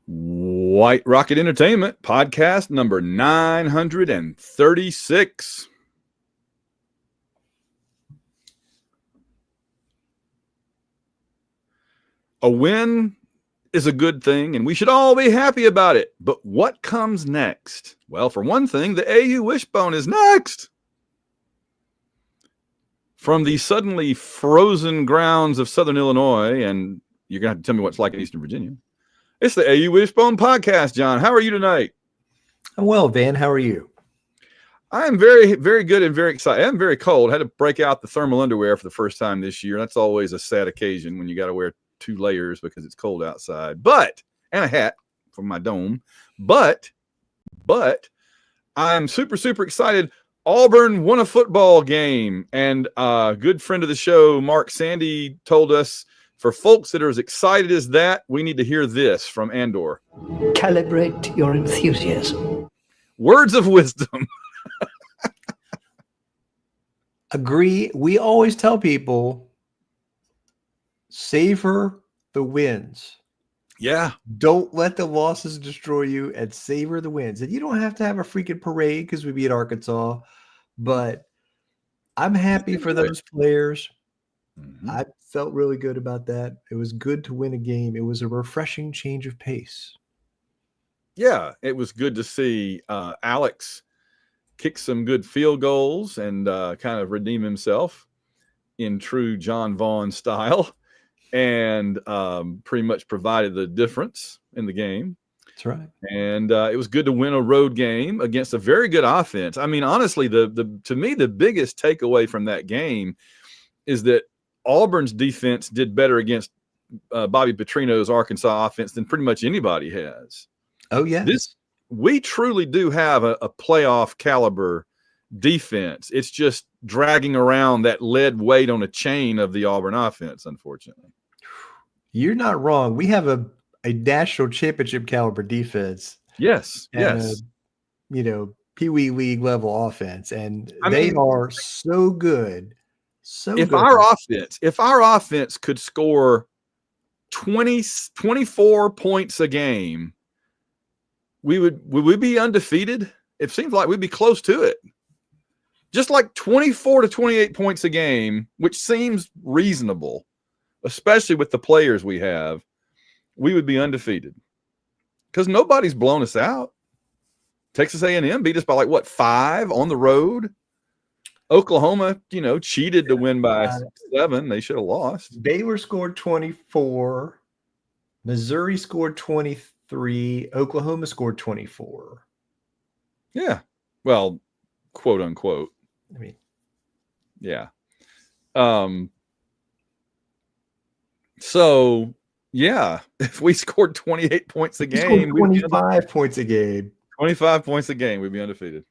White Rocket Entertainment, podcast number 936. A win is a good thing, and we should all be happy about it. But what comes next? Well, for one thing, the AU Wishbone is next. From the suddenly frozen grounds of Southern Illinois, and you're going to have to tell me what it's like in Eastern Virginia. It's the AU Wishbone podcast, John. How are you tonight? I'm well, Van. How are you? I'm very, very good and very excited. I'm very cold. I had to break out the thermal underwear for the first time this year. That's always a sad occasion when you got to wear 2 layers because it's cold outside. And a hat for my dome. But I'm super, super excited. Auburn won a football game, and a good friend of the show, Mark Sandy, told us, for folks that are as excited as that, we need to hear this from Andor. Calibrate your enthusiasm. Words of wisdom. Agree. We always tell people, savor the wins. Yeah. Don't let the losses destroy you, and savor the wins. And you don't have to have a freaking parade because we beat Arkansas, but I'm happy for those players. Mm-hmm. I felt really good about that. It was good to win a game. It was a refreshing change of pace. Yeah, it was good to see Alex kick some good field goals and kind of redeem himself in true John Vaughn style, and pretty much provided the difference in the game. That's right. And it was good to win a road game against a very good offense. I mean, honestly, to me, the biggest takeaway from that game is that Auburn's defense did better against Bobby Petrino's Arkansas offense than pretty much anybody has. Oh, yeah. We truly do have a playoff caliber defense. It's just dragging around that lead weight on a chain of the Auburn offense, unfortunately. You're not wrong. We have a national championship caliber defense. Yes. And yes. Pee Wee League level offense. And they are so good. If our offense could score 24 points a game, would we be undefeated? It seems like we'd be close to it. Just like 24 to 28 points a game, which seems reasonable, especially with the players we have, we would be undefeated. Because nobody's blown us out. Texas A&M beat us by 5 on the road. Oklahoma, cheated to win by 7. They should have lost. Baylor scored 24. Missouri scored 23. Oklahoma scored 24. Yeah. Well, quote unquote. I mean, yeah. So, yeah, if we scored 28 points a game, 25 points a game. 25 points a game, we'd be undefeated.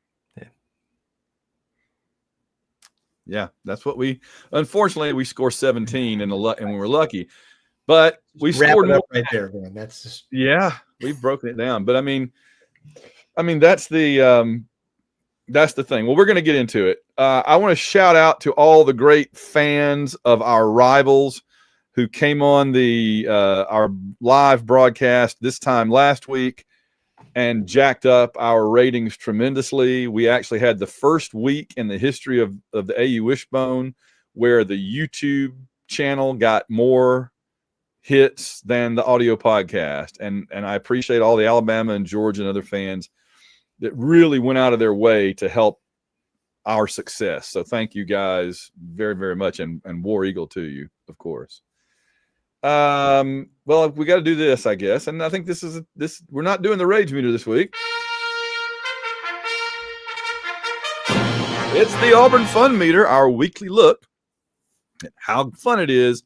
Yeah, that's what unfortunately, we score 17 and we're lucky. But we scored more right there, man. That's just we've broken it down. But I mean that's the thing. Well, we're going to get into it. I want to shout out to all the great fans of our rivals who came on our live broadcast this time last week and jacked up our ratings tremendously. We actually had the first week in the history of the AU Wishbone where the YouTube channel got more hits than the audio podcast. And I appreciate all the Alabama and Georgia and other fans that really went out of their way to help our success. So thank you guys very, very much. And War Eagle to you, of course. Well, we got to do this, I guess. And I think we're not doing the rage meter this week. It's the Auburn Fun Meter, our weekly look at how fun it is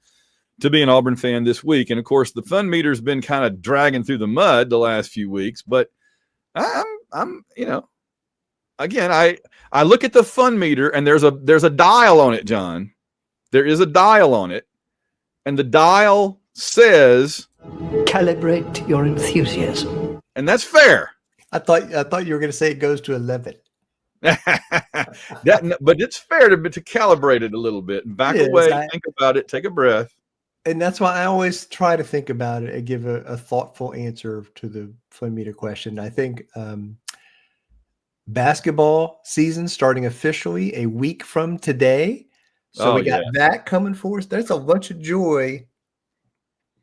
to be an Auburn fan this week. And of course, the Fun Meter's been kind of dragging through the mud the last few weeks, but I'm again, I look at the Fun Meter and there's a dial on it, John. There is a dial on it. And the dial says, calibrate your enthusiasm. And that's fair. I thought you were going to say it goes to 11. But it's fair to calibrate it a little bit and back away, think about it, take a breath. And that's why I always try to think about it and give a thoughtful answer to the fun meter question. I think basketball season starting officially a week from today. So we got that coming for us. There's a bunch of joy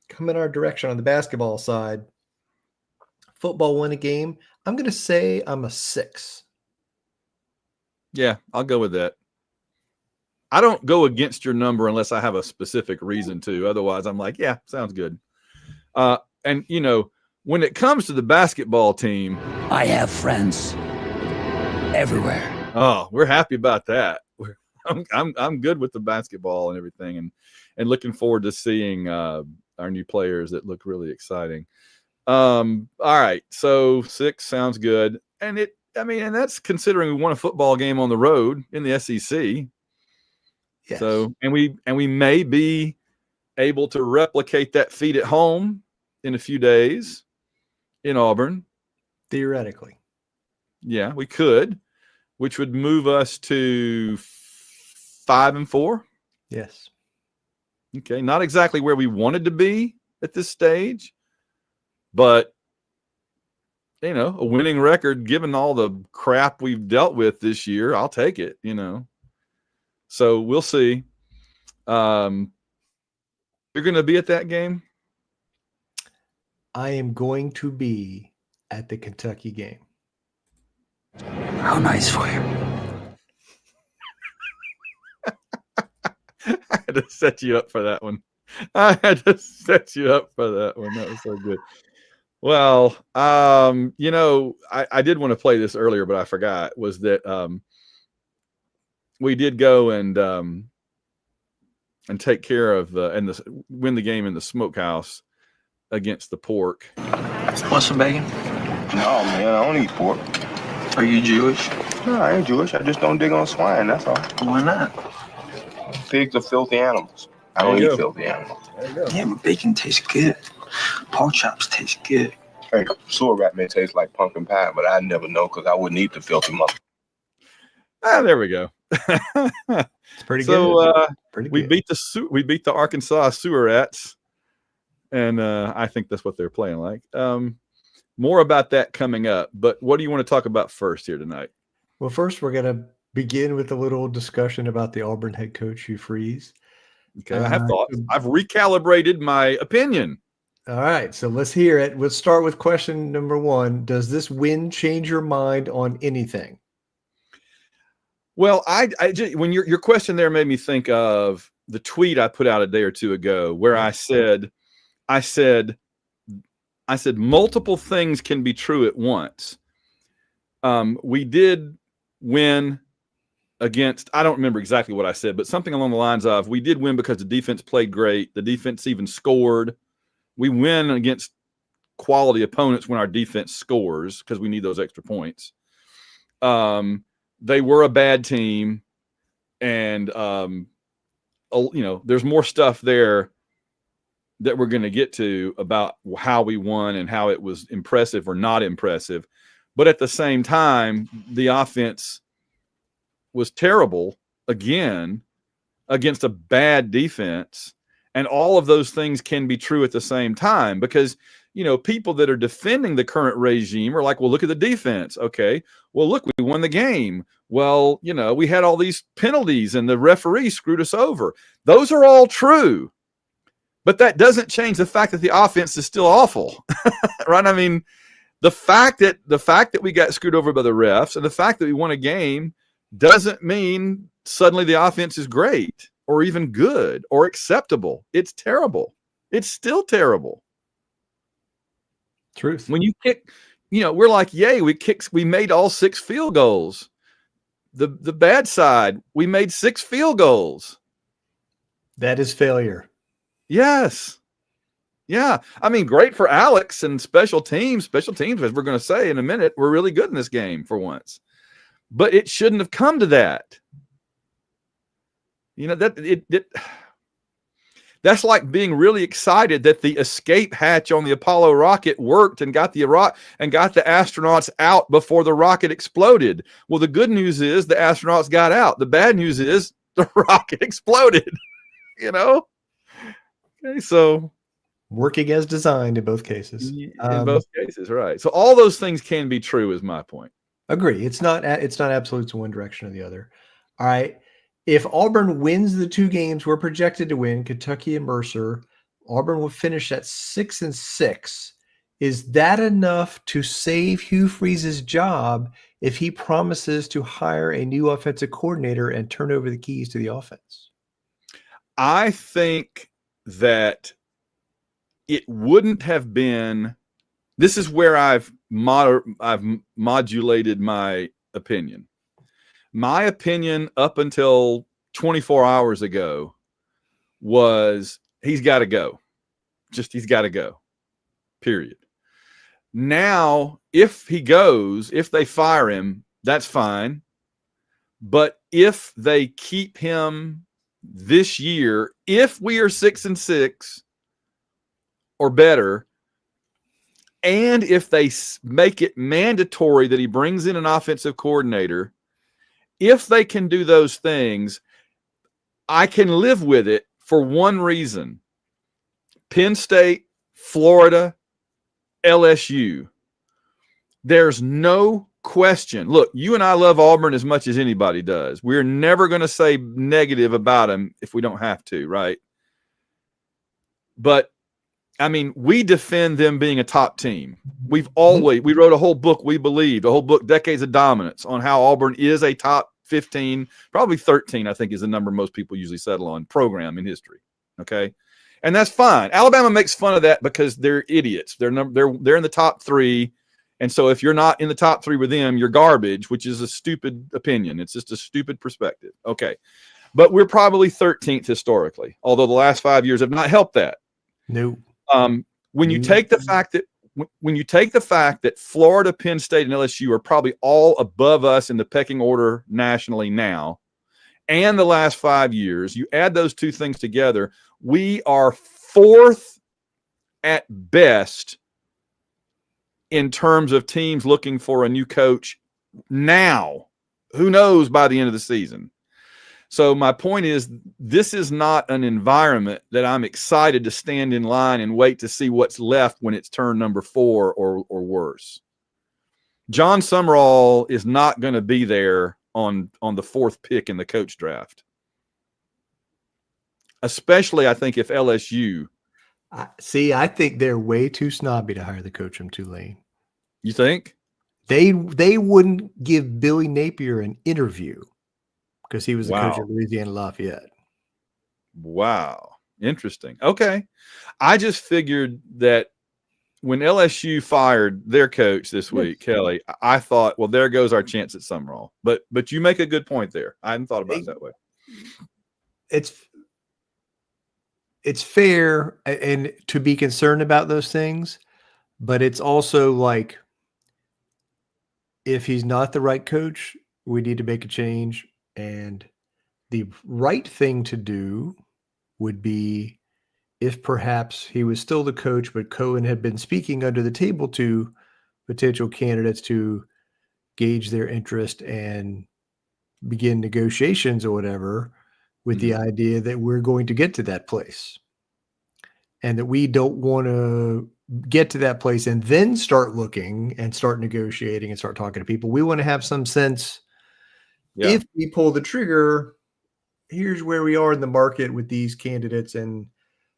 coming our direction on the basketball side. Football win a game. I'm going to say I'm a 6. Yeah, I'll go with that. I don't go against your number unless I have a specific reason to. Otherwise, I'm like, yeah, sounds good. And, you know, when it comes to the basketball team, I have friends everywhere. Oh, we're happy about that. I'm good with the basketball and everything, and looking forward to seeing our new players that look really exciting. All right, so 6 sounds good, and that's considering we won a football game on the road in the SEC. Yes. So, and we may be able to replicate that feat at home in a few days in Auburn. Theoretically. Yeah, we could, which would move us to 5-4. Yes. Okay, not exactly where we wanted to be at this stage, but you know, a winning record given all the crap we've dealt with this year, I'll take it, you know. So we'll see. You're going to be at that game? I am going to be at the Kentucky game. How nice for you. I had to set you up for that one. That was so good. Well, you know, I did want to play this earlier, but I forgot, was that we did go and take care of win the game in the Smokehouse against the Pork. Want some bacon? No, man, I don't eat pork. Are you Jewish? No, I ain't Jewish. I just don't dig on swine, that's all. Why not? Pigs are filthy animals. I don't eat filthy animals. Yeah, but bacon tastes good. Pork chops taste good. Hey, sewer rat may taste like pumpkin pie, but I'd never know because I wouldn't eat the filthy mother. There we go. It's pretty good. So we beat the Arkansas sewer rats, and I think that's what they're playing like. More about that coming up, but what do you want to talk about first here tonight? Well, first we're going to begin with a little discussion about the Auburn head coach, Hugh Freeze. Okay, I have thoughts. I've recalibrated my opinion. All right, so let's hear it. Let's start with question number 1. Does this win change your mind on anything? Well, I just, when your question there made me think of the tweet I put out a day or two ago, where I said multiple things can be true at once. We did win against, I don't remember exactly what I said, but something along the lines of, we did win because the defense played great. The defense even scored. We win against quality opponents when our defense scores because we need those extra points. They were a bad team, and you know, there's more stuff there that we're going to get to about how we won and how it was impressive or not impressive. But at the same time, the offense was terrible again against a bad defense. And all of those things can be true at the same time because, you know, people that are defending the current regime are like, well, look at the defense. Okay. Well, look, we won the game. Well, you know, we had all these penalties and the referee screwed us over. Those are all true. But that doesn't change the fact that the offense is still awful. Right? I mean, the fact that we got screwed over by the refs and the fact that we won a game doesn't mean suddenly the offense is great or even good or acceptable. It's terrible. It's still terrible. Truth. When you kick, you know, we're like, yay, we made all 6 field goals. The bad side, we made 6 field goals. That is failure. Yes. Yeah. I mean, great for Alex and special teams, as we're going to say in a minute, we're really good in this game for once. But it shouldn't have come to that. You know, that's like being really excited that the escape hatch on the Apollo rocket worked and got the astronauts out before the rocket exploded. Well, the good news is the astronauts got out. The bad news is the rocket exploded. You know, Okay, so working as designed in both cases. In both cases, right? So all those things can be true, is my point. Agree. It's not absolute to one direction or the other. All right. If Auburn wins the 2 games we're projected to win, Kentucky and Mercer, Auburn will finish at 6-6. Is that enough to save Hugh Freeze's job if he promises to hire a new offensive coordinator and turn over the keys to the offense? I think that it wouldn't have been. This is where I've modulated my opinion. My opinion up until 24 hours ago was he's got to go. Just he's got to go. Period. Now, if he goes, if they fire him, that's fine. But if they keep him this year, if we are 6-6 or better, and if they make it mandatory that he brings in an offensive coordinator, if they can do those things, I can live with it for one reason. Penn State, Florida, LSU. There's no question. Look, you and I love Auburn as much as anybody does. We're never going to say negative about them if we don't have to, right? But I mean, we defend them being a top team. We wrote a whole book, We Believed, a whole book, Decades of Dominance, on how Auburn is a top 15, probably 13, I think is the number most people usually settle on, program in history. Okay. And that's fine. Alabama makes fun of that because they're idiots. They're in the top 3. And so if you're not in the top 3 with them, you're garbage, which is a stupid opinion. It's just a stupid perspective. Okay. But we're probably 13th historically, although the last 5 years have not helped that. No. When you take the fact that Florida, Penn State, and LSU are probably all above us in the pecking order nationally now, and the last 5 years, you add those 2 things together, we are 4th at best in terms of teams looking for a new coach now. Who knows by the end of the season? So my point is, this is not an environment that I'm excited to stand in line and wait to see what's left when it's turn number 4 or worse. John Summerall is not going to be there on the 4th pick in the coach draft. Especially, I think, if LSU. I think they're way too snobby to hire the coach from Tulane. You think? They wouldn't give Billy Napier an interview because he was the coach of Louisiana Lafayette. Wow. Interesting. Okay. I just figured that when LSU fired their coach this week, Kelly, I thought, well, there goes our chance at Summerall. But you make a good point there. I hadn't thought about it that way. It's fair and to be concerned about those things, but it's also like, if he's not the right coach, we need to make a change. And the right thing to do would be, if perhaps he was still the coach, but Cohen had been speaking under the table to potential candidates to gauge their interest and begin negotiations or whatever, with the idea that we're going to get to that place and that we don't want to get to that place and then start looking and start negotiating and start talking to people. We want to have some sense. Yeah. If we pull the trigger, here's where we are in the market with these candidates and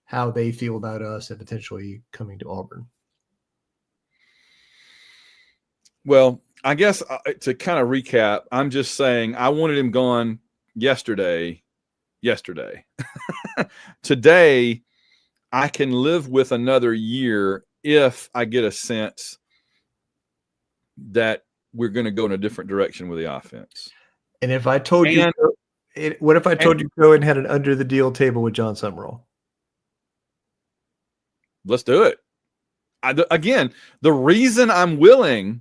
how they feel about us and potentially coming to Auburn. Well, I guess to kind of recap, I'm just saying I wanted him gone yesterday. Today, I can live with another year if I get a sense that we're going to go in a different direction with the offense. And if I told you, what if I told you Cohen had an under the deal table with John Summerall? Let's do it. Again, the reason I'm willing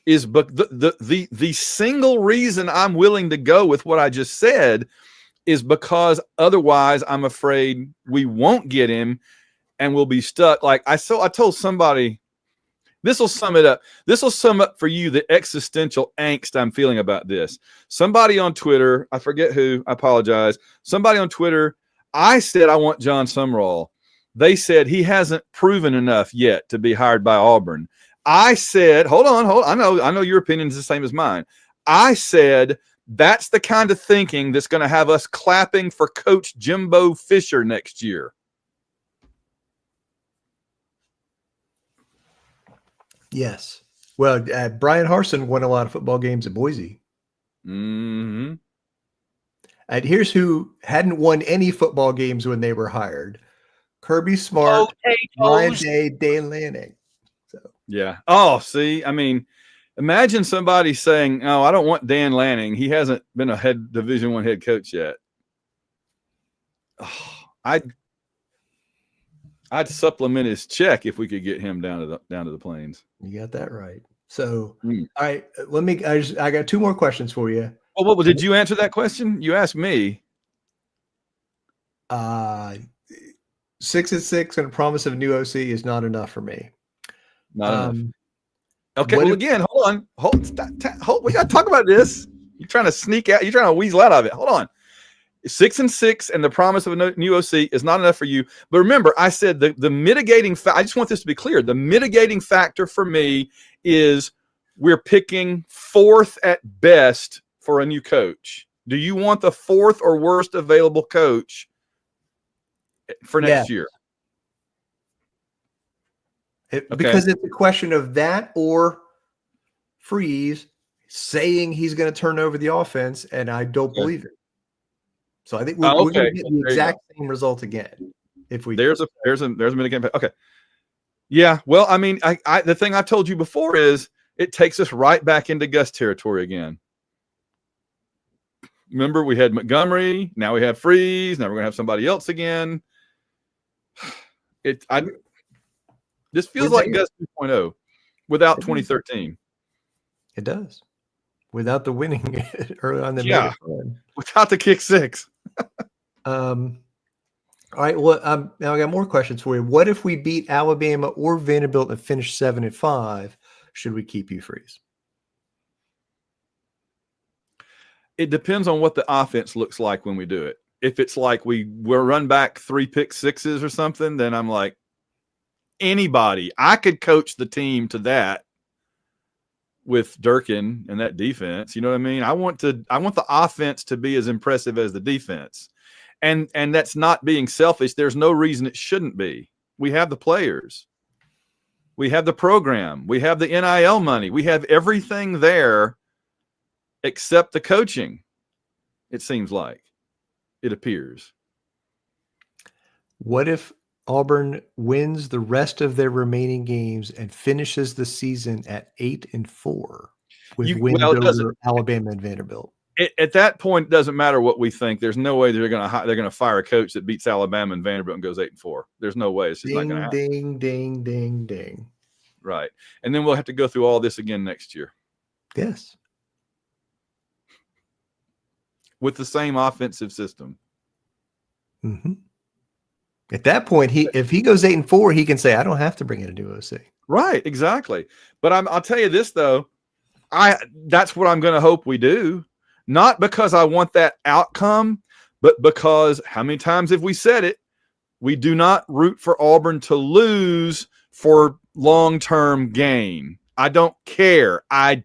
is, but the single reason I'm willing to go with what I just said is because otherwise I'm afraid we won't get him and we'll be stuck. Like I told somebody, this will sum it up. This will sum up for you the existential angst I'm feeling about this. Somebody on Twitter, I forget who, I apologize. Somebody on Twitter, I said I want John Sumrall. They said he hasn't proven enough yet to be hired by Auburn. I said, hold on. I know your opinion is the same as mine. I said that's the kind of thinking that's going to have us clapping for Coach Jimbo Fisher next year. Yes. Well, Brian Harsin won a lot of football games at Boise. Mm-hmm. And here's who hadn't won any football games when they were hired: Kirby Smart, Ryan Day, Dan Lanning. So yeah. Oh, see, I mean, imagine somebody saying, "Oh, I don't want Dan Lanning. He hasn't been a Division I head coach yet." Oh, I'd supplement his check if we could get him down to the Plains. You got that right. So, all right, I got two more questions for you. Oh, well, did you answer that question? You asked me. 6-6 and a promise of a new OC is not enough for me. Not enough. Okay. Well, again, hold on. Hold. We got to talk about this. You're trying to sneak out. You're trying to weasel out of it. Hold on. 6-6 and the promise of a new OC is not enough for you. But remember, I said the mitigating I just want this to be clear. The mitigating factor for me is we're picking 4th at best for a new coach. Do you want the 4th or worst available coach for next year? Because it's a question of that or Freeze saying he's going to turn over the offense, and I don't believe it. So I think we're going to get the exact same result again. If we there's a mitigating. Okay. Yeah. Well, I mean, I the thing I told you before is it takes us right back into Gus territory again. Remember, we had Montgomery. Now we have Freeze. Now we're going to have somebody else again. This feels like Gus 2.0 without 2013. It does. Without the winning early on without the kick 6. All right. Well, now I got more questions for you. What if we beat Alabama or Vanderbilt and finish 7-5? Should we keep you, Freeze? It depends on what the offense looks like when we do it. If it's like we'll run back 3 pick 6s or something, then I'm like, anybody. I could coach the team to that with Durkin and that defense. You know what I mean? I want the offense to be as impressive as the defense. And that's not being selfish. There's no reason it shouldn't be. We have the players. We have the program. We have the NIL money. We have everything there except the coaching, it seems like. It appears. What if Auburn wins the rest of their remaining games and finishes the season at 8-4 with wins over Alabama and Vanderbilt? At that point, it doesn't matter what we think. There's no way they're going to fire a coach that beats Alabama and Vanderbilt and goes 8-4. There's no way. It's just not going to happen. Ding, ding, ding, ding. Right. And then we'll have to go through all this again next year. Yes. With the same offensive system. Mm-hmm. At that point, if he goes 8-4, he can say, I don't have to bring in a new OC. Right, exactly. But I'll tell you this, though. That's what I'm going to hope we do. Not because I want that outcome, but because how many times have we said it? We do not root for Auburn to lose for long-term gain. I don't care. I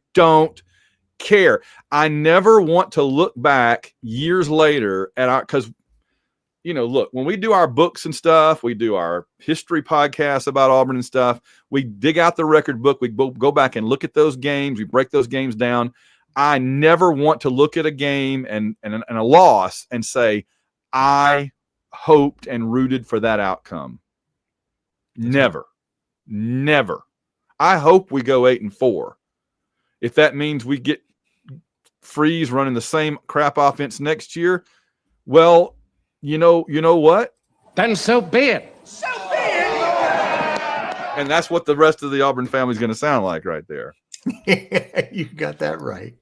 never want to look back years later at because look, when we do our books and stuff, we do our history podcasts about Auburn and stuff, we dig out the record book, we go back and look at those games, we break those games down. I never want to look at a game and a loss and say, I hoped and rooted for that outcome. Never. I hope we go 8-4. If that means we get Freeze running the same crap offense next year, well, you know what? Then so be it. And that's what the rest of the Auburn family is going to sound like right there. You got that right.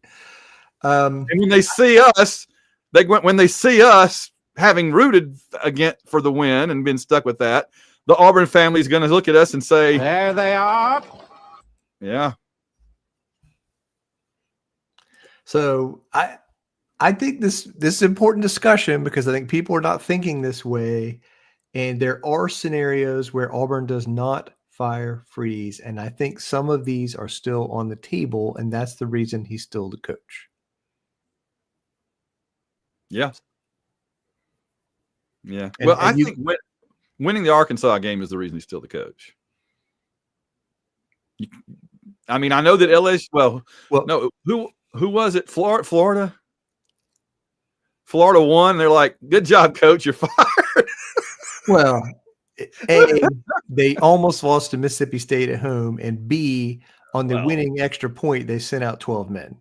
And when they see us, when they see us having rooted again for the win and been stuck with that, the Auburn family is going to look at us and say, there they are. Yeah. So I think this is important discussion because I think people are not thinking this way, and there are scenarios where Auburn does not fire Freeze, and I think some of these are still on the table, and that's the reason he's still the coach. Yeah. Yeah. And, Well, and I think winning the Arkansas game is the reason he's still the coach. I mean, I know that LSU. Well, no. Who was it? Florida. Florida won. They're like, "Good job, coach. You're fired." Well, A, they almost lost to Mississippi State at home, and B, on the winning extra point, they sent out 12 men.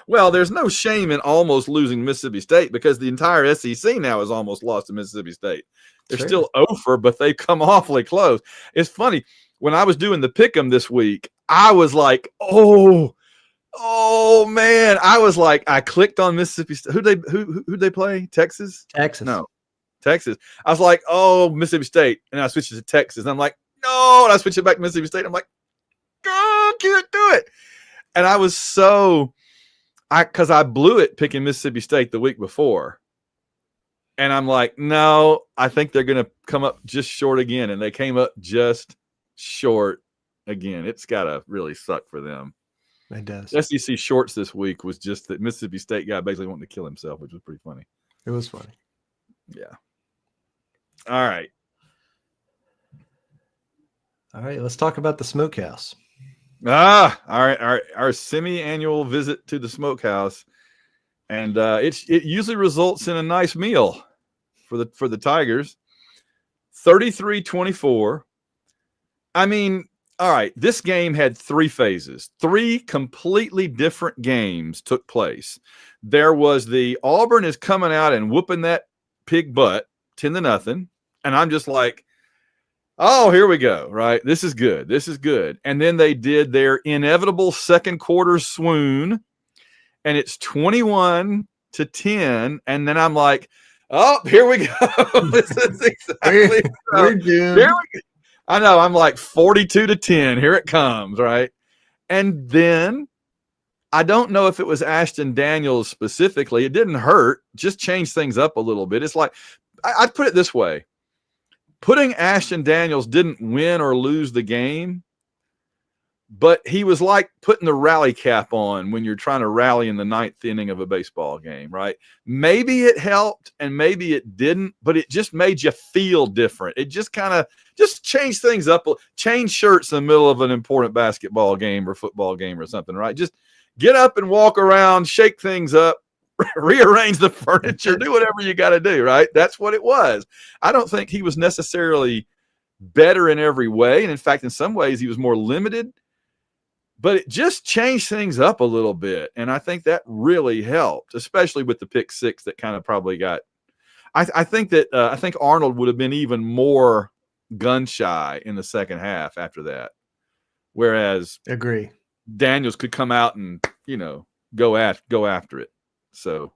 Well, there's no shame in almost losing Mississippi State because the entire SEC now has almost lost to Mississippi State. They're still over, but they've come awfully close. It's funny. When I was doing the pick'em this week, I was like, oh man. I was like, I clicked on Mississippi State. Who'd they play? Texas? No, Texas. I was like, oh, Mississippi State. And I switched it to Texas. And I'm like, no. And I switched it back to Mississippi State. I'm like, oh, can't do it. And I was because I blew it picking Mississippi State the week before. And I'm like, no, I think they're going to come up just short again. And they came up just short again. It's got to really suck for them. It does. SEC shorts this week was just that Mississippi State guy basically wanting to kill himself, which was pretty funny. It was funny. Yeah. All right. Let's talk about the Smokehouse. All right. Our semi-annual visit to the Smokehouse. And it usually results in a nice meal for the Tigers. 33-24. I mean, all right, this game had three phases. Three completely different games took place. There was the Auburn is coming out and whooping that pig butt 10-0. And I'm just like, oh, here we go, right? This is good. This is good. And then they did their inevitable second quarter swoon. And it's 21-10. And then I'm like, oh, here we go. This is exactly we're doomed. I know. I'm like 42-10. Here it comes, right? And then I don't know if it was Ashton Daniels specifically. It didn't hurt. Just changed things up a little bit. It's like, I'd put it this way. Putting Ashton Daniels didn't win or lose the game, but he was like putting the rally cap on when you're trying to rally in the ninth inning of a baseball game, right? Maybe it helped and maybe it didn't, but it just made you feel different. It just kind of just changed things up, change shirts in the middle of an important basketball game or football game or something, right? Just get up and walk around, shake things up, rearrange the furniture, do whatever you got to do, right? That's what it was. I don't think he was necessarily better in every way. And in fact, in some ways, he was more limited. But it just changed things up a little bit. And I think that really helped, especially with the pick six that kind of probably got – I think Arnold would have been even more gun shy in the second half after that. Whereas agree, Daniels could come out and, go after it. So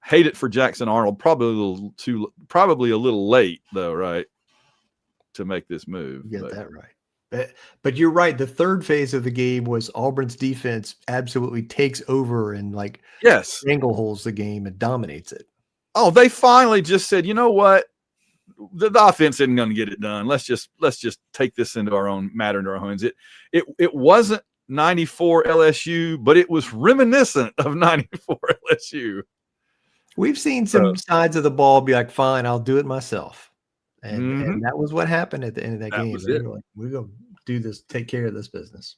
hate it for Jackson Arnold. Probably a little late though, right? To make this move. You get that right. But you're right. The third phase of the game was Auburn's defense absolutely takes over and strangleholds the game and dominates it. Oh, they finally just said, you know what? The offense isn't going to get it done. Let's just take this into our own matter, into our hands. It wasn't 94 LSU, but it was reminiscent of 94 LSU. We've seen some sides of the ball be like, fine, I'll do it myself. And that was what happened at the end of that game. They were like, we're going to do this, take care of this business.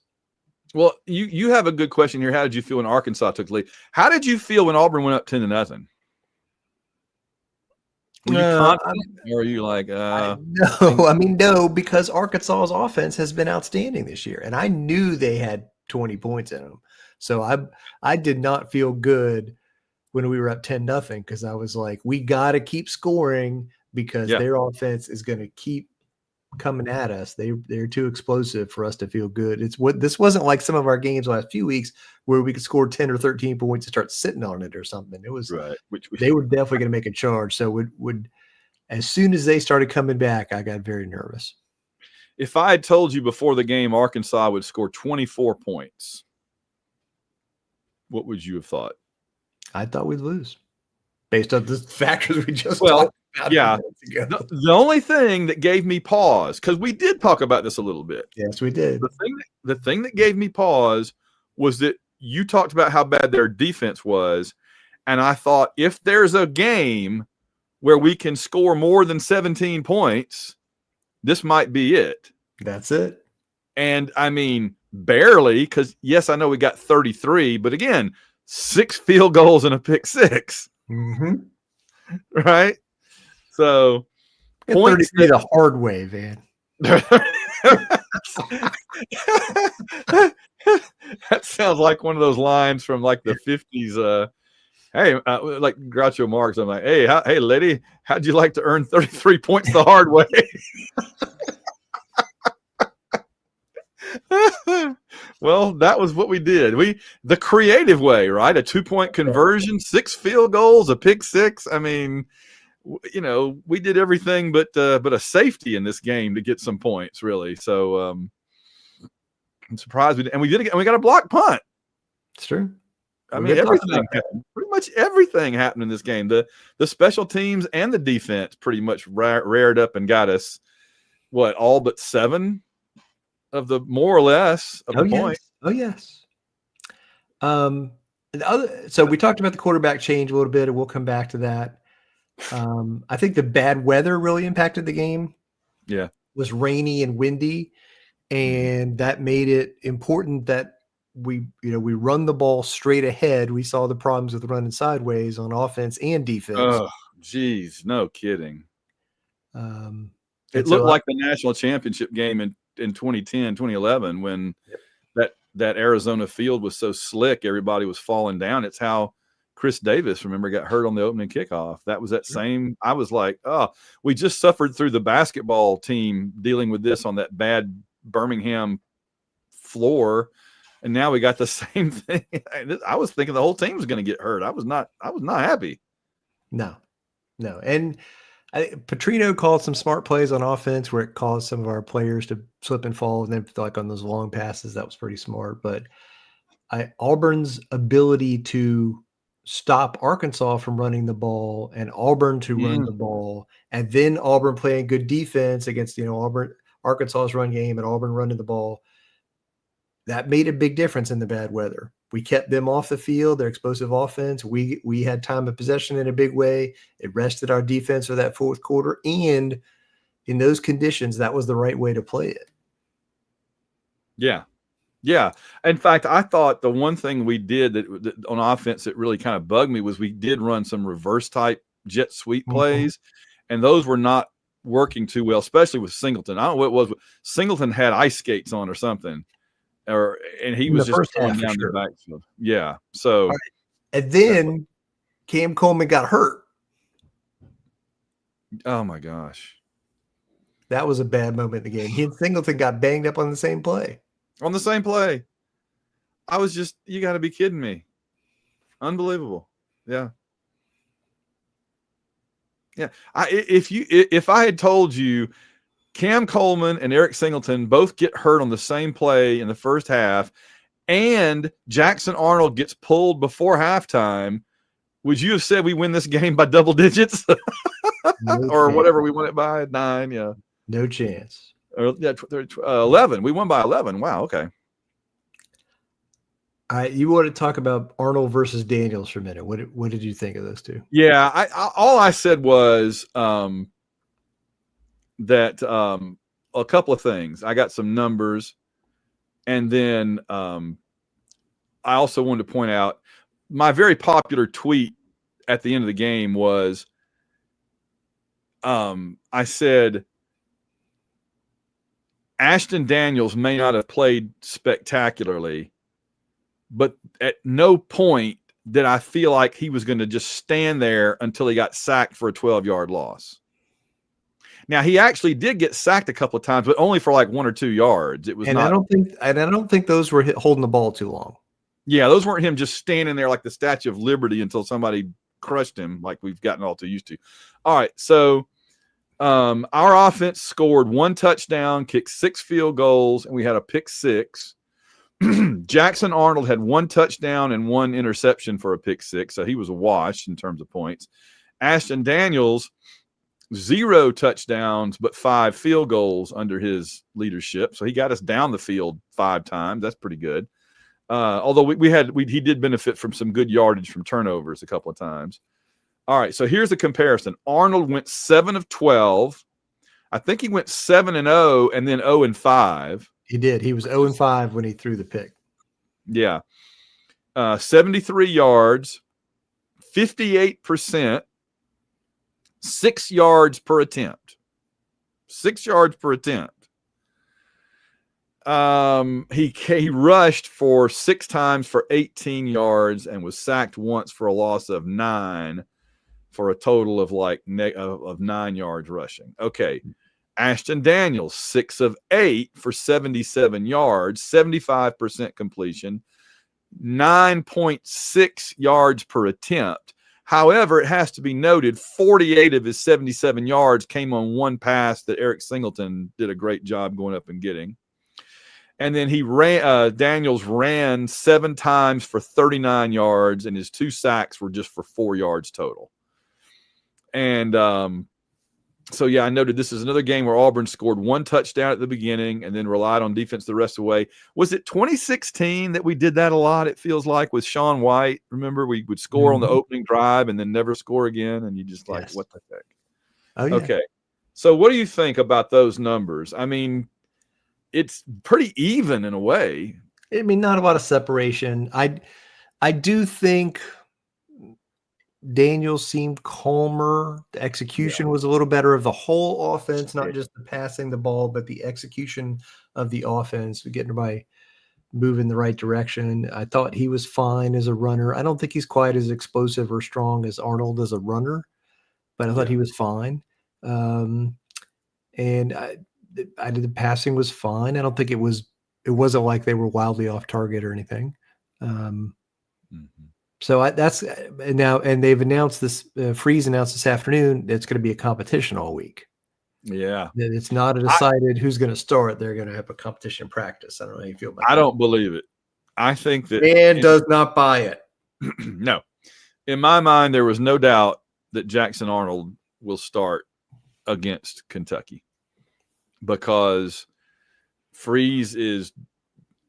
Well, you have a good question here. How did you feel when Arkansas took the lead? How did you feel when Auburn went up 10-0? Were you confident, or are you like, no, because Arkansas's offense has been outstanding this year. And I knew they had 20 points in them. So I did not feel good when we were up 10-0 because I was like, we got to keep scoring because their offense is going to keep coming at us. They're too explosive for us to feel good. This wasn't like some of our games the last few weeks where we could score 10 or 13 points and start sitting on it or something. It was right. They were definitely going to make a charge. So as soon as they started coming back, I got very nervous. If I had told you before the game Arkansas would score 24 points, what would you have thought? I thought we'd lose based on the factors we just Well, talked about. yeah. Ago. The only thing that gave me pause, because we did talk about this a little bit. Yes, we did. The thing that gave me pause was that you talked about how bad their defense was. And I thought, if there's a game where we can score more than 17 points, this might be it. That's it. And I mean, barely, because yes, I know we got 33, but again, 6 field goals and a pick 6. Mm-hmm. Right? So, points the hard way, man. That sounds like one of those lines from like the 50s. Hey, like Groucho Marx. I'm like, hey, lady, how'd you like to earn 33 points the hard way? Well, that was what we did. The creative way, right? A 2-point conversion, 6 field goals, a pick 6. I mean, we did everything but a safety in this game to get some points, really. So I'm surprised we did, and we did it, and we got a block punt. It's true. I mean, everything happened. Pretty much everything happened in this game. The special teams and the defense pretty much reared up and got us all but 7 of the more or less of the point. Oh yes. So we talked about the quarterback change a little bit, and we'll come back to that. I think the bad weather really impacted the game. Yeah, it was rainy and windy, and that made it important that we run the ball straight ahead. We saw the problems with running sideways on offense and defense. Oh, geez, no kidding. It looked so like the national championship game in 2010, 2011, when that Arizona field was so slick, everybody was falling down. It's how Chris Davis, remember, got hurt on the opening kickoff. That was that same. I was like, we just suffered through the basketball team dealing with this on that bad Birmingham floor, and now we got the same thing. I was thinking the whole team was going to get hurt. I was not happy. No, and Petrino called some smart plays on offense where it caused some of our players to slip and fall, and then like on those long passes, that was pretty smart. But Auburn's ability to stop Arkansas from running the ball and Auburn to run the ball, and then Auburn playing good defense against Arkansas's run game and Auburn running the ball, that made a big difference in the bad weather. We kept them off the field, their explosive offense. We had time of possession in a big way. It rested our defense for that fourth quarter, and in those conditions, that was the right way to play it. Yeah. In fact, I thought the one thing we did that on offense that really kind of bugged me was we did run some reverse type jet sweep plays, and those were not working too well, especially with Singleton. I don't know what it was. Singleton had ice skates on or something. And he was just going down the backfield. Yeah. So, right. And then Cam Coleman got hurt. Oh my gosh. That was a bad moment in the game. He and Singleton got banged up on the same play. I was just, you got to be kidding me. Unbelievable. Yeah. If I had told you Cam Coleman and Eric Singleton both get hurt on the same play in the first half, and Jackson Arnold gets pulled before halftime, would you have said we win this game by double digits? Or whatever we won it by, 9? Yeah. No chance. 11. We won by 11. Wow. Okay. You want to talk about Arnold versus Daniels for a minute. What did you think of those two? Yeah. All I said was that a couple of things. I got some numbers, and then I also wanted to point out my very popular tweet at the end of the game was I said Ashton Daniels may not have played spectacularly, but at no point did I feel like he was going to just stand there until he got sacked for a 12-yard loss. Now, he actually did get sacked a couple of times, but only for like 1 or 2 yards. It was I don't think those were holding the ball too long. Yeah, those weren't him just standing there like the Statue of Liberty until somebody crushed him, like we've gotten all too used to. All right, so our offense scored 1 touchdown, kicked 6 field goals, and we had a pick 6. Jackson Arnold had 1 touchdown and 1 interception for a pick 6, so he was a wash in terms of points. Ashton Daniels, 0 touchdowns but 5 field goals under his leadership, so he got us down the field 5 times. That's pretty good. Although he did benefit from some good yardage from turnovers a couple of times. All right, so here's the comparison. Arnold went 7 of 12. I think he went 7-0 and then 0-5. He did. He was 0-5 when he threw the pick. Yeah. 73 yards, 58%, 6 yards per attempt. 6 yards per attempt. He rushed for 6 times for 18 yards and was sacked once for a loss of 9 for a total of of 9 yards rushing. Okay. Ashton Daniels, 6 of 8 for 77 yards, 75% completion, 9.6 yards per attempt. However, it has to be noted, 48 of his 77 yards came on 1 pass that Eric Singleton did a great job going up and getting. And then Daniels ran 7 times for 39 yards, and his 2 sacks were just for 4 yards total. And so, yeah, I noted this is another game where Auburn scored 1 touchdown at the beginning and then relied on defense the rest of the way. Was it 2016 that we did that a lot, it feels like, with Sean White? Remember, we would score on the opening drive and then never score again, and you just like, what the heck? Oh, yeah. Okay. So what do you think about those numbers? I mean, it's pretty even in a way. I mean, not a lot of separation. I do think Daniels seemed calmer. The execution was a little better of the whole offense, not just the passing the ball, but the execution of the offense, getting everybody moving the right direction. I thought he was fine as a runner. I don't think he's quite as explosive or strong as Arnold as a runner, but I thought he was fine. And the passing was fine. I don't think it wasn't like they were wildly off target or anything. So that's now, and they've announced this. Freeze announced this afternoon it's going to be a competition all week. Yeah, it's not decided who's going to start. They're going to have a competition practice. I don't know how you feel about that. I don't believe it. I think that Dan does not buy it. No, in my mind, there was no doubt that Jackson Arnold will start against Kentucky because Freeze is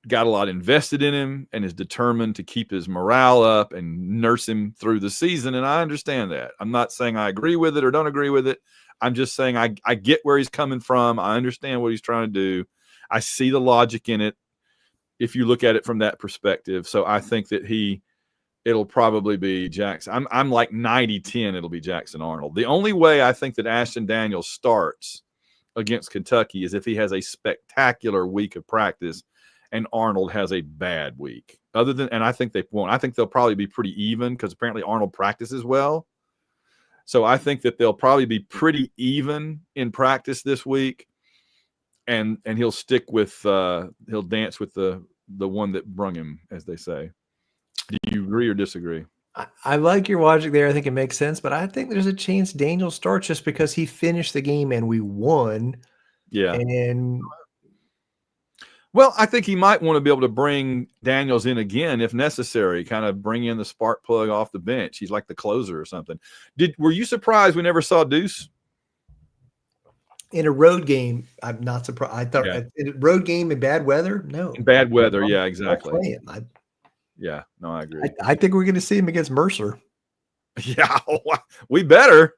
got a lot invested in him and is determined to keep his morale up and nurse him through the season. And I understand that. I'm not saying I agree with it or don't agree with it. I'm just saying I get where he's coming from. I understand what he's trying to do. I see the logic in it if you look at it from that perspective. So I think that it'll probably be Jackson. I'm like 90-10 it'll be Jackson Arnold. The only way I think that Ashton Daniels starts against Kentucky is if he has a spectacular week of practice and Arnold has a bad week. And I think they won't. I think they'll probably be pretty even because apparently Arnold practices well. So I think that they'll probably be pretty even in practice this week, and he'll stick with he'll dance with the one that brung him, as they say. Do you agree or disagree? I like your logic there. I think it makes sense, but I think there's a chance Daniel starts just because he finished the game and we won. Yeah. And well, I think he might want to be able to bring Daniels in again if necessary, kind of bring in the spark plug off the bench. He's like the closer or something. Were you surprised we never saw Deuce? In a road game, I'm not surprised. I thought in a road game in bad weather, no. In bad weather, yeah, exactly. Yeah, no, I agree. I think we're going to see him against Mercer. Yeah, we better.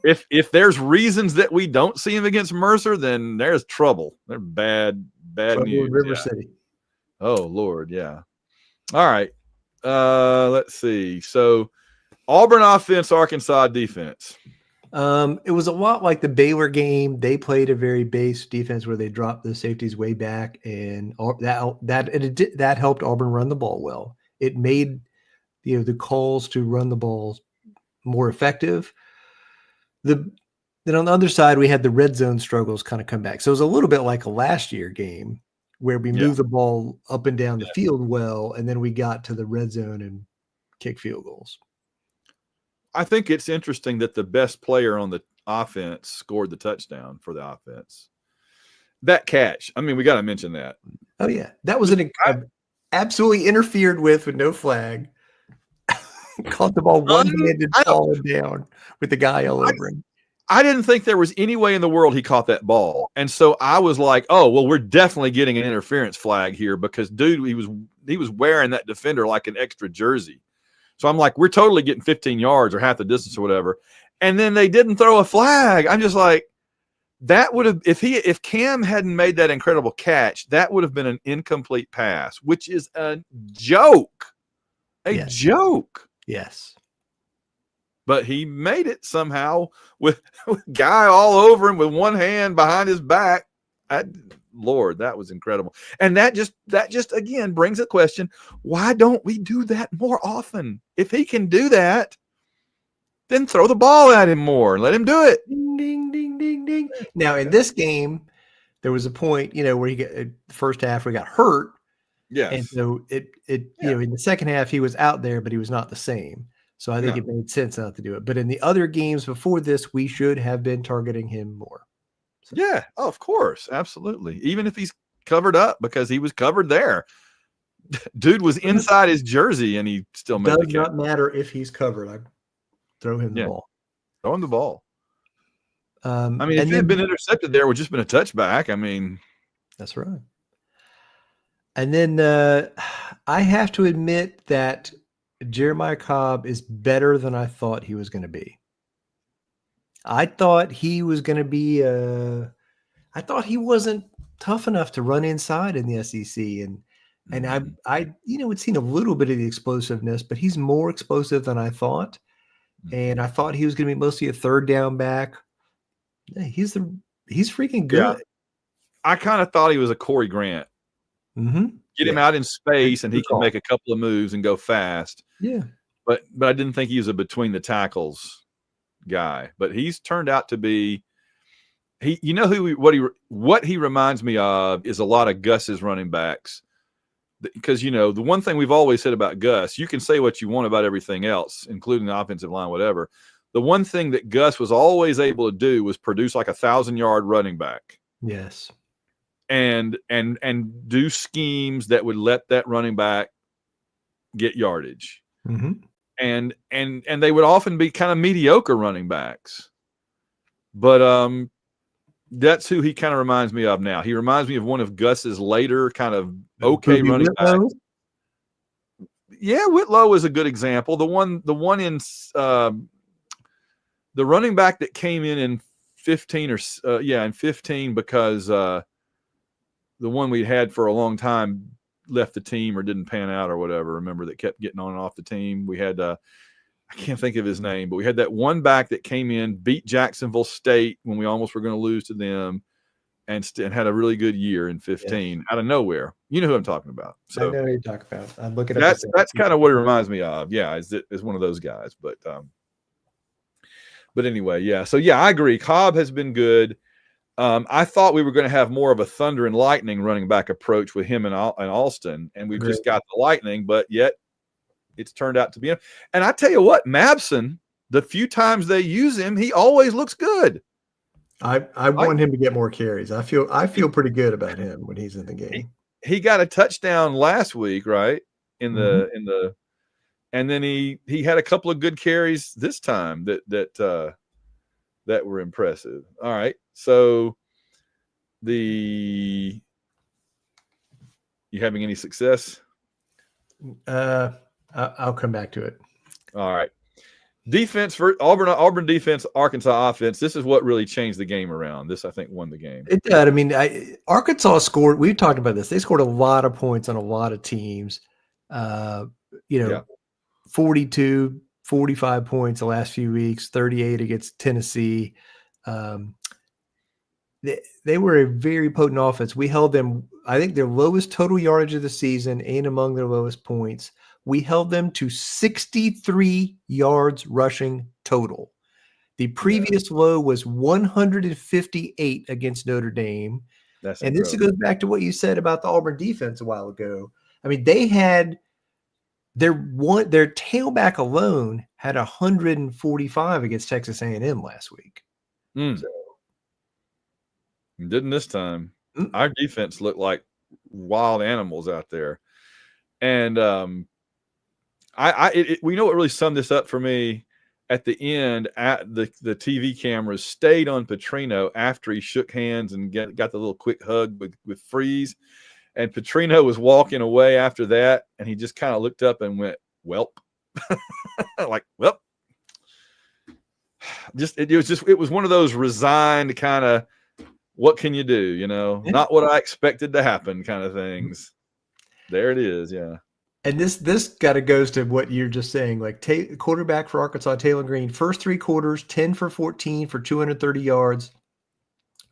If there's reasons that we don't see him against Mercer, then there's trouble. They're bad trouble news. In River City. Oh Lord, yeah. All right. Let's see. So Auburn offense, Arkansas defense. It was a lot like the Baylor game. They played a very base defense where they dropped the safeties way back, and that helped Auburn run the ball well. It made the calls to run the ball more effective. Then on the other side, we had the red zone struggles kind of come back. So it was a little bit like a last year game where we moved the ball up and down the field well, and then we got to the red zone and kicked field goals. I think it's interesting that the best player on the offense scored the touchdown for the offense. That catch, I mean, we got to mention that. Oh, yeah. That was absolutely interfered with no flag. Caught the ball one-handed falling down with the guy all over him. I didn't think there was any way in the world he caught that ball. And so I was like, oh, well, we're definitely getting an interference flag here because, dude, he was wearing that defender like an extra jersey. So I'm like, we're totally getting 15 yards or half the distance or whatever. And then they didn't throw a flag. I'm just like, that would have, if Cam hadn't made that incredible catch, that would have been an incomplete pass, which is a joke. Joke. Yes. But he made it somehow with guy all over him with one hand behind his back. Lord, that was incredible. And that just again brings a question: why don't we do that more often? If he can do that, then throw the ball at him more and let him do it. Ding, ding, ding, ding, ding. Now in this game, there was a point, where he got the first half where he got hurt. Yes. And so it in the second half he was out there, but he was not the same. So I think it made sense not to do it. But in the other games before this, we should have been targeting him more. So. Yeah, of course. Absolutely. Even if he's covered up, because he was covered there. Dude was inside his jersey and he still made the catch. Does not matter if he's covered. I throw him the ball. Throw him the ball. If it had been intercepted there, it would just been a touchback. That's right. And then I have to admit that Jeremiah Cobb is better than I thought he was going to be. I thought he was going to be I thought he wasn't tough enough to run inside in the SEC. And I had seen a little bit of the explosiveness, but he's more explosive than I thought. And I thought he was going to be mostly a third down back. Yeah, he's freaking good. Yeah. I kind of thought he was a Corey Grant. Mm-hmm. Get him out in space and he can make a couple of moves and go fast. Yeah. But I didn't think he was a between the tackles guy. But he's turned out to be what he reminds me of is a lot of Gus's running backs. Because the one thing we've always said about Gus, you can say what you want about everything else, including the offensive line, whatever. The one thing that Gus was always able to do was produce like 1,000-yard running back. Yes. And do schemes that would let that running back get yardage. Mm-hmm. And they would often be kind of mediocre running backs. But that's who he kind of reminds me of now. He reminds me of one of Gus's later kind of okay running backs. Yeah, Whitlow is a good example. The one in the running back that came in 15 in 15 because the one we had for a long time left the team or didn't pan out or whatever. Remember, that kept getting on and off the team. We had I can't think of his name, but we had that one back that came in, beat Jacksonville State when we almost were going to lose to them, and had a really good year in 15 out of nowhere. You know who I'm talking about. So I know who you're talking about. I'm looking at that's kind of what it reminds me of. Yeah, is one of those guys. But anyway, yeah. So yeah, I agree. Cobb has been good. I thought we were going to have more of a thunder and lightning running back approach with him and Alston, and we've just got the lightning, but yet it's turned out to be. And I tell you what, Mabson, the few times they use him, he always looks good. I want him to get more carries. I feel pretty good about him when he's in the game. He got a touchdown last week, right? In the and then he had a couple of good carries this time that were impressive. All right. So you having any success? I'll come back to it. All right. Defense for Auburn defense, Arkansas offense. This is what really changed the game around. This, I think, won the game. It did. I mean, Arkansas scored. We've talked about this. They scored a lot of points on a lot of teams. 42, 45 points the last few weeks, 38 against Tennessee. They were a very potent offense. We held them, I think, their lowest total yardage of the season and among their lowest points. We held them to 63 yards rushing total. The previous low was 158 against Notre Dame. That's and incredible. This goes back to what you said about the Auburn defense a while ago. I mean, they had their tailback alone had 145 against Texas A&M last week. So, didn't this time. Our defense looked like wild animals out there. And we know what really summed this up for me at the end. At the TV cameras stayed on Petrino after he shook hands and got the little quick hug with Freeze, and Petrino was walking away after that, and he just kind of looked up and went, "Welp," like, "Well." It was one of those resigned kind of, what can you do, you know, not what I expected to happen kind of things. There it is. Yeah. And this kind of goes to what you're just saying, like quarterback for Arkansas, Taylor Green, first 3 quarters, 10 for 14 for 230 yards.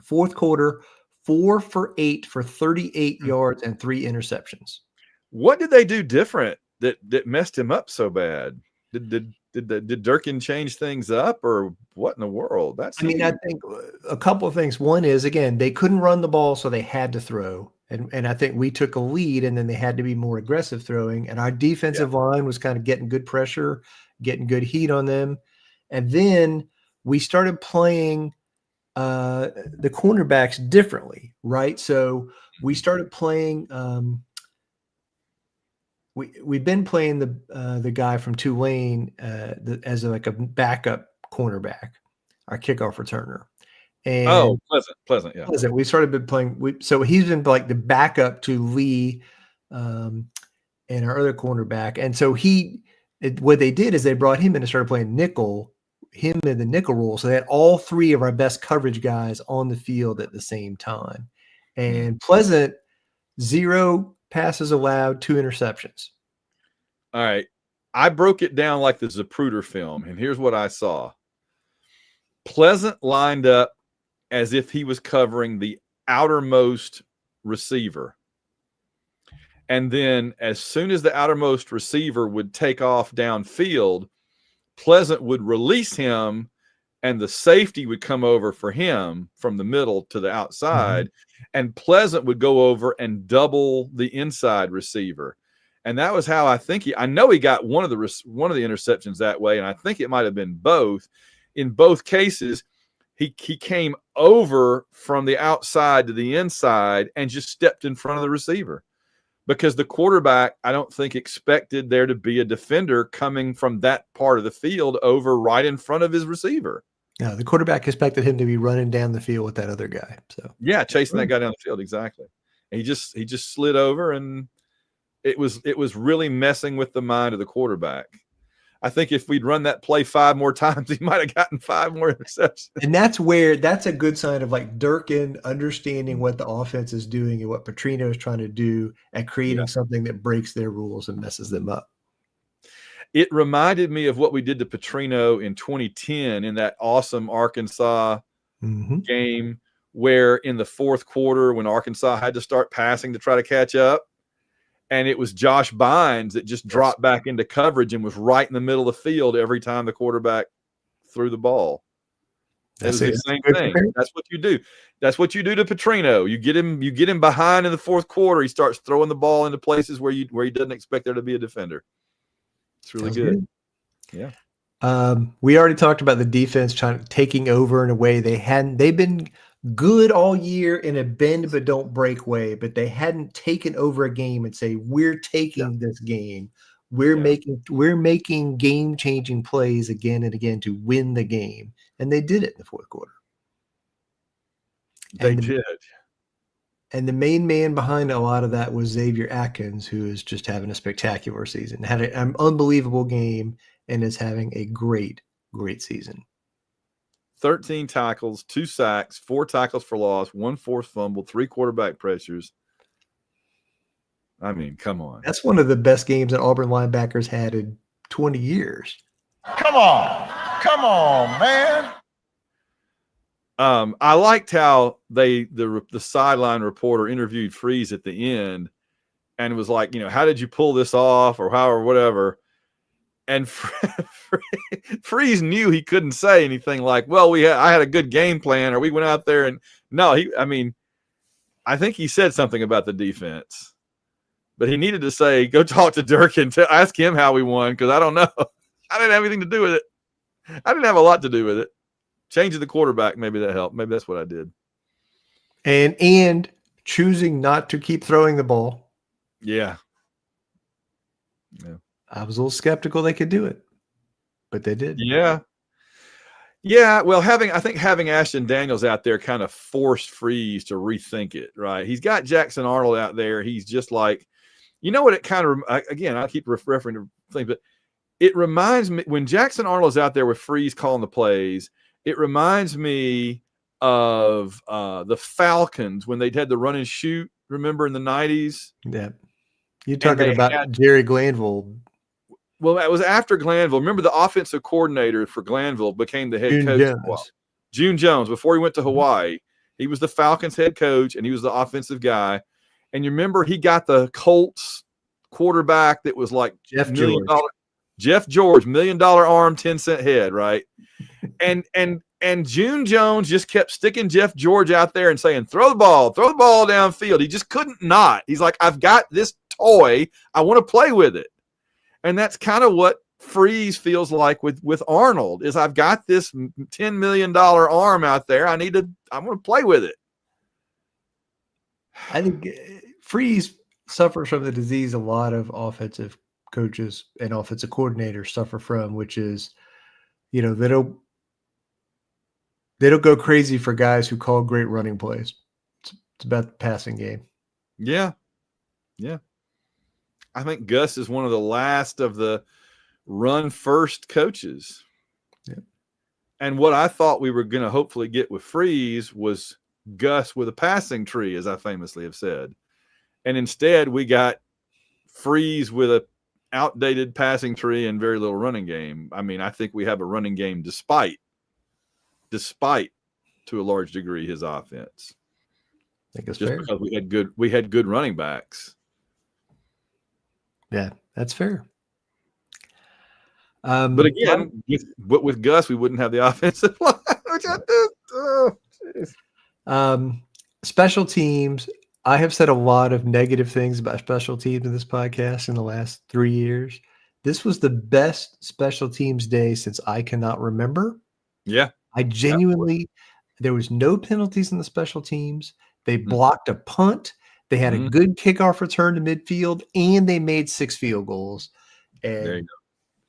Fourth quarter, 4 for 8 for 38 yards and 3 interceptions. What did they do different that messed him up so bad? Did Durkin change things up, or what in the world? I think a couple of things. One is, again, they couldn't run the ball, so they had to throw. And I think we took a lead, and then they had to be more aggressive throwing. And our defensive line was kind of getting good pressure, getting good heat on them. And then we started playing the cornerbacks differently, right? So we started playing we've been playing the guy from Tulane as like a backup cornerback, our kickoff returner. And Pleasant, yeah. Pleasant. We started been playing. So he's been like the backup to Lee, and our other cornerback. And so what they did is they brought him in and started playing nickel, him in the nickel role. So they had all 3 of our best coverage guys on the field at the same time. And Pleasant, 0 passes allowed, 2 interceptions. All right. I broke it down like the Zapruder film, and here's what I saw. Pleasant lined up as if he was covering the outermost receiver. And then as soon as the outermost receiver would take off downfield, Pleasant would release him, and the safety would come over for him from the middle to the outside, and Pleasant would go over and double the inside receiver. And that was how I know he got one of the interceptions that way, and I think it might have been both. In both cases, he came over from the outside to the inside and just stepped in front of the receiver, because the quarterback, I don't think, expected there to be a defender coming from that part of the field over right in front of his receiver. No, the quarterback expected him to be running down the field with that other guy. So yeah, chasing that guy down the field, exactly. And he just slid over, and it was really messing with the mind of the quarterback. I think if we'd run that play 5 more times, he might have gotten 5 more interceptions. And that's a good sign of like Durkin understanding what the offense is doing and what Petrino is trying to do and creating something that breaks their rules and messes them up. It reminded me of what we did to Petrino in 2010 in that awesome Arkansas game, where in the 4th quarter, when Arkansas had to start passing to try to catch up, and it was Josh Bynes that just dropped back into coverage and was right in the middle of the field every time the quarterback threw the ball. It was the same thing. That's what you do. That's what you do to Petrino. You get him behind in the 4th quarter. He starts throwing the ball into places where he doesn't expect there to be a defender. It's really good. Yeah. We already talked about the defense taking over in a way they've been good all year in a bend but don't break way, but they hadn't taken over a game and say, we're taking this game. We're making game-changing plays again and again to win the game. And they did it in the 4th quarter. They did. And the main man behind a lot of that was Xavier Atkins, who is just having a spectacular season, had an unbelievable game, and is having a great, great season. 13 tackles, 2 sacks, 4 tackles for loss, 1 forced fumble, 3 quarterback pressures. I mean, come on. That's one of the best games that Auburn linebackers had in 20 years. Come on, man. I liked how the sideline reporter interviewed Freeze at the end, and it was like, how did you pull this off, or whatever. And Freeze knew he couldn't say anything like, well, I had a good game plan, or we went out there and no, I think he said something about the defense, but he needed to say, go talk to Durkin to ask him how we won. Cause I don't know. I didn't have anything to do with it. I didn't have a lot to do with it. Changing the quarterback. Maybe that helped. Maybe that's what I did. And choosing not to keep throwing the ball. Yeah. Yeah. I was a little skeptical they could do it, but they did. Yeah. Yeah. Well, I think having Ashton Daniels out there kind of forced Freeze to rethink it, right? He's got Jackson Arnold out there. He's just like, you know what it kind of, again, I keep referring to things, but it reminds me when Jackson Arnold's out there with Freeze calling the plays, it reminds me of the Falcons when they'd had the run and shoot, remember in the 90s? Yeah. You're talking about Jerry Glanville. Well, that was after Glanville. Remember the offensive coordinator for Glanville became the head coach. June Jones, before he went to Hawaii, he was the Falcons head coach and he was the offensive guy. And you remember he got the Colts quarterback that was like Jeff George, $1 million arm, 10-cent head, right? And June Jones just kept sticking Jeff George out there and saying, throw the ball downfield. He just couldn't not. He's like, I've got this toy. I want to play with it. And that's kind of what Freeze feels like with Arnold is I've got this $10 million arm out there. I want to play with it. I think Freeze suffers from the disease a lot of offensive coaches and offensive coordinators suffer from, which is, they don't go crazy for guys who call great running plays. It's about the passing game. Yeah. Yeah. I think Gus is one of the last of the run first coaches. Yeah. And what I thought we were going to hopefully get with Freeze was Gus with a passing tree, as I famously have said. And instead we got Freeze with a outdated passing tree and very little running game. I mean, I think we have a running game despite to a large degree his offense. I think it's just fair. Because we had good running backs. Yeah, that's fair. But again, with Gus, we wouldn't have the offensive line, which I do. Oh, special teams. I have said a lot of negative things about special teams in this podcast in the last 3 years. This was the best special teams day since I cannot remember. Yeah. I genuinely, there was no penalties in the special teams. They blocked a punt. They had a good kickoff return to midfield, and they made 6 field goals. And there you go.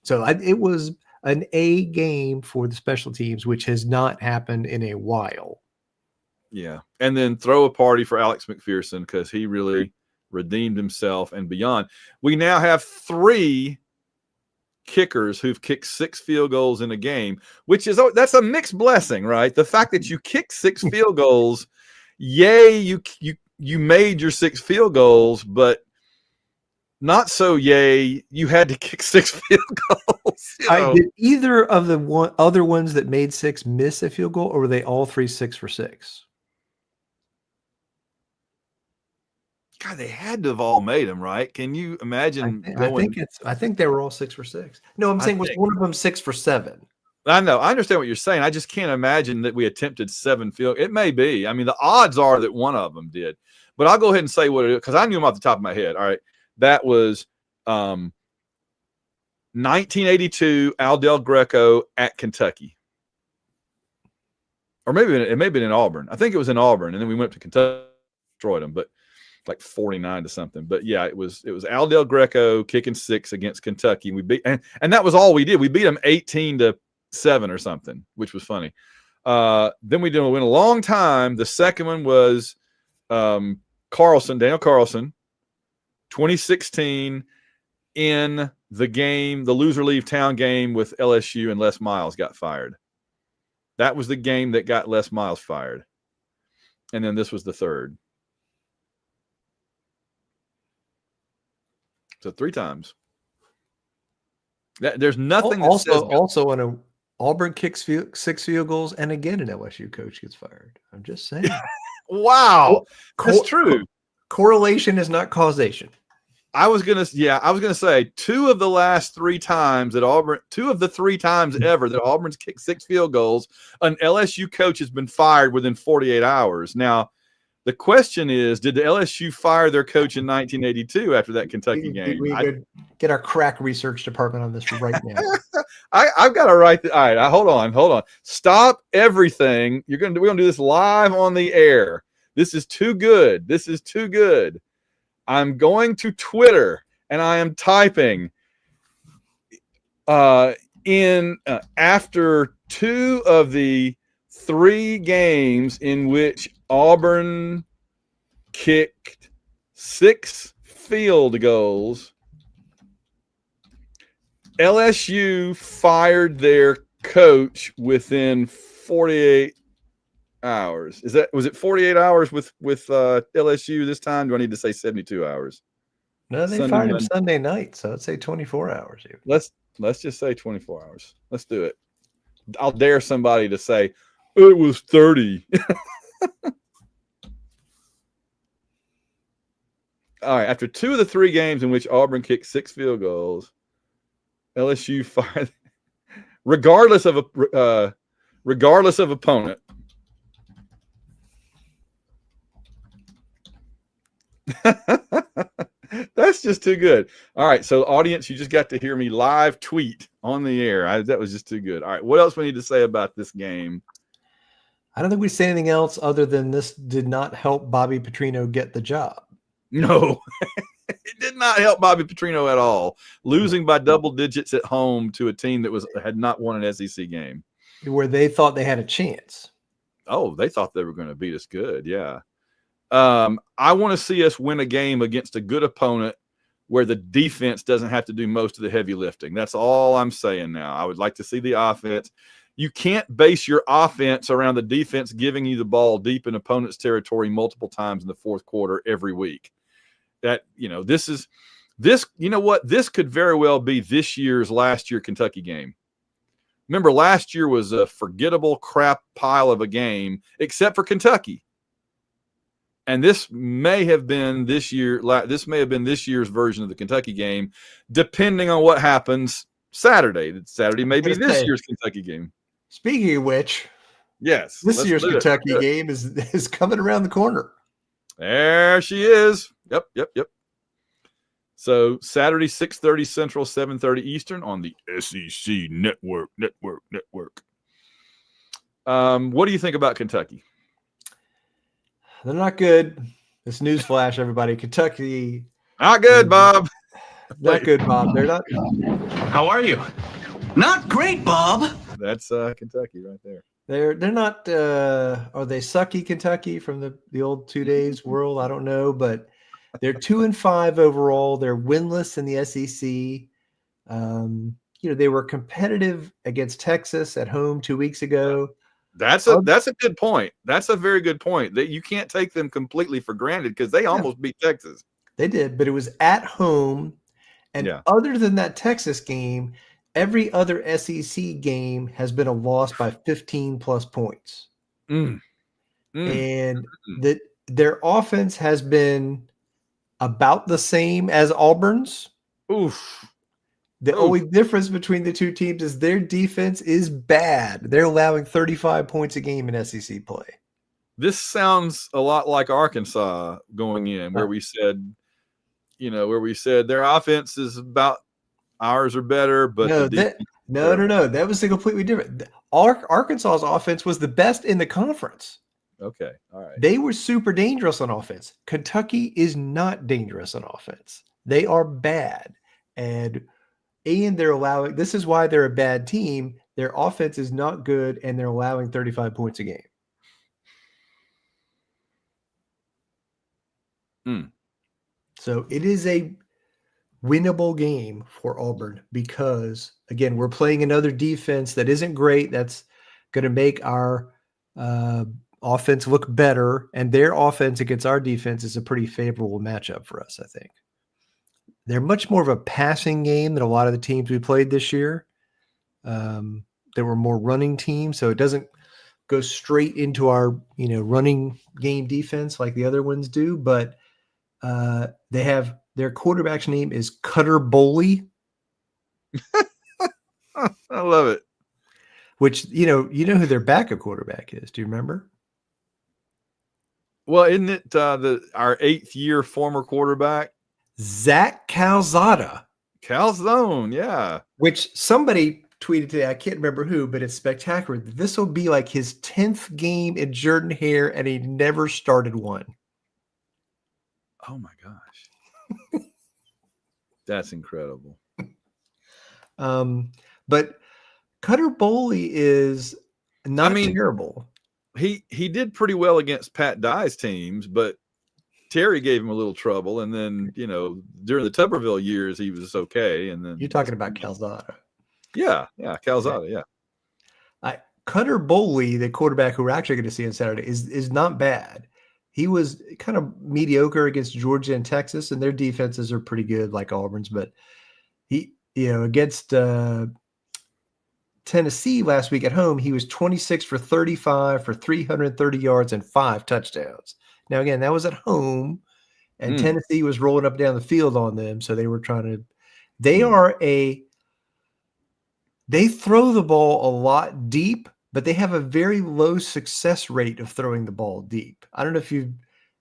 So it was an A game for the special teams, which has not happened in a while. Yeah. And then throw a party for Alex McPherson because he really redeemed himself and beyond. We now have 3 kickers who've kicked 6 field goals in a game, that's a mixed blessing, right? The fact that you kicked 6 field goals, yay, you made your 6 field goals, but not so yay, you had to kick 6 field goals. Did either of the other ones that made 6 miss a field goal, or were they all 3 6 for 6? God, they had to have all made them, right? Can you imagine? I think they were all 6 for 6. No, I'm saying was one of them 6 for 7. I know. I understand what you're saying. I just can't imagine that we attempted 7 field. It may be. I mean, the odds are that one of them did. But I'll go ahead and say what it is because I knew them off the top of my head. All right. That was 1982 Al Del Greco at Kentucky. Or maybe it may have been in Auburn. I think it was in Auburn. And then we went to Kentucky, destroyed them, but like 49 to something. But yeah, it was Al Del Greco kicking 6 against Kentucky. We beat and that was all we did. We beat them 18-7 or something, which was funny. Then we went a long time. The second one was Daniel Carlson, 2016 in the game, the loser leave town game with LSU, and Les Miles got fired. That was the game that got Les Miles fired. And then this was the third. So 3 times. There's nothing that also when a Auburn kicks 6 field goals, and again an LSU coach gets fired. I'm just saying. Wow, that's true. Correlation is not causation. I was gonna say 2 of the last 3 times that Auburn, 2 of the 3 times ever that Auburn's kicked 6 field goals, an LSU coach has been fired within 48 hours. Now, the question is, did the LSU fire their coach in 1982 after that Kentucky game? We could get our crack research department on this right now. I've got to write. All right, hold on. Stop everything. We're gonna do this live on the air. This is too good. I'm going to Twitter and I am typing In after 2 of the 3 games in which Auburn kicked 6 field goals, LSU fired their coach within 48 hours. Was it 48 hours with LSU this time? Do I need to say 72 hours? No, they fired him Sunday night, so I'd say 24 hours. Even. Let's just say 24 hours. Let's do it. I'll dare somebody to say it was 30. All right. After 2 of the 3 games in which Auburn kicked 6 field goals, LSU fired, regardless of opponent. That's just too good. All right, so audience, you just got to hear me live tweet on the air. That was just too good. All right, what else we need to say about this game? I don't think we say anything else other than this did not help Bobby Petrino get the job. No, it did not help Bobby Petrino at all. Losing by double digits at home to a team that had not won an SEC game, where they thought they had a chance. Oh, they thought they were going to beat us good. Yeah. I want to see us win a game against a good opponent where the defense doesn't have to do most of the heavy lifting. That's all I'm saying now. I would like to see the offense. You can't base your offense around the defense giving you the ball deep in opponent's territory multiple times in the fourth quarter every week. This could very well be this year's last year Kentucky game. Remember, last year was a forgettable crap pile of a game, except for Kentucky. And this may have been this year's version of the Kentucky game, depending on what happens Saturday. Saturday may be this year's Kentucky game. Speaking of which, yes, this year's Kentucky game is coming around the corner. There she is. Yep. So Saturday, 6:30 Central, 7:30 Eastern on the SEC Network. What do you think about Kentucky? They're not good. This newsflash, everybody. Kentucky. Not good, Bob. Not good, Bob. They're not. How are you? Not great, Bob. That's Kentucky right there. They're not. Are they sucky Kentucky from the old 2 days world? I don't know, but they're 2-5 overall. They're winless in the SEC. They were competitive against Texas at home 2 weeks ago. That's a good point. That's a very good point. That you can't take them completely for granted because they almost beat Texas. They did, but it was at home. And other than that Texas game, every other SEC game has been a loss by 15 plus points. And their offense has been about the same as Auburn's. Oof. The only difference between the two teams is their defense is bad. They're allowing 35 points a game in SEC play. This sounds a lot like Arkansas going in, where we said their offense is about ours or better, but no. That was completely different. Arkansas's offense was the best in the conference. Okay, all right. They were super dangerous on offense. Kentucky is not dangerous on offense. They are bad, and they're allowing. This is why they're a bad team. Their offense is not good, and they're allowing 35 points a game. So it is a winnable game for Auburn because, again, we're playing another defense that isn't great. That's going to make our offense look better, and their offense against our defense is a pretty favorable matchup for us, I think. They're much more of a passing game than a lot of the teams we played this year. They were more running teams, so it doesn't go straight into our running game defense like the other ones do. But they have their quarterback's name is Cutter Boley. I love it. Which you know who their backup quarterback is. Do you remember? Well, isn't it our 8th year former quarterback? Zach Calzada. Calzone, yeah. Which somebody tweeted today, I can't remember who, but it's spectacular. This will be like his 10th game in Jordan-Hare, and he never started one. Oh, my gosh. That's incredible. But Cutter Boley is not terrible. He did pretty well against Pat Dye's teams, but Terry gave him a little trouble. And then, during the Tuberville years, he was okay. And then you're talking about Calzada. Yeah, Calzada, yeah. Cutter Boley, the quarterback who we're actually going to see on Saturday, is not bad. He was kind of mediocre against Georgia and Texas, and their defenses are pretty good, like Auburn's. But he, against Tennessee last week at home, he was 26 for 35 for 330 yards and 5 touchdowns. Now, again, that was at home, and Tennessee was rolling up down the field on them, so they were trying to. They throw the ball a lot deep, but they have a very low success rate of throwing the ball deep. I don't know if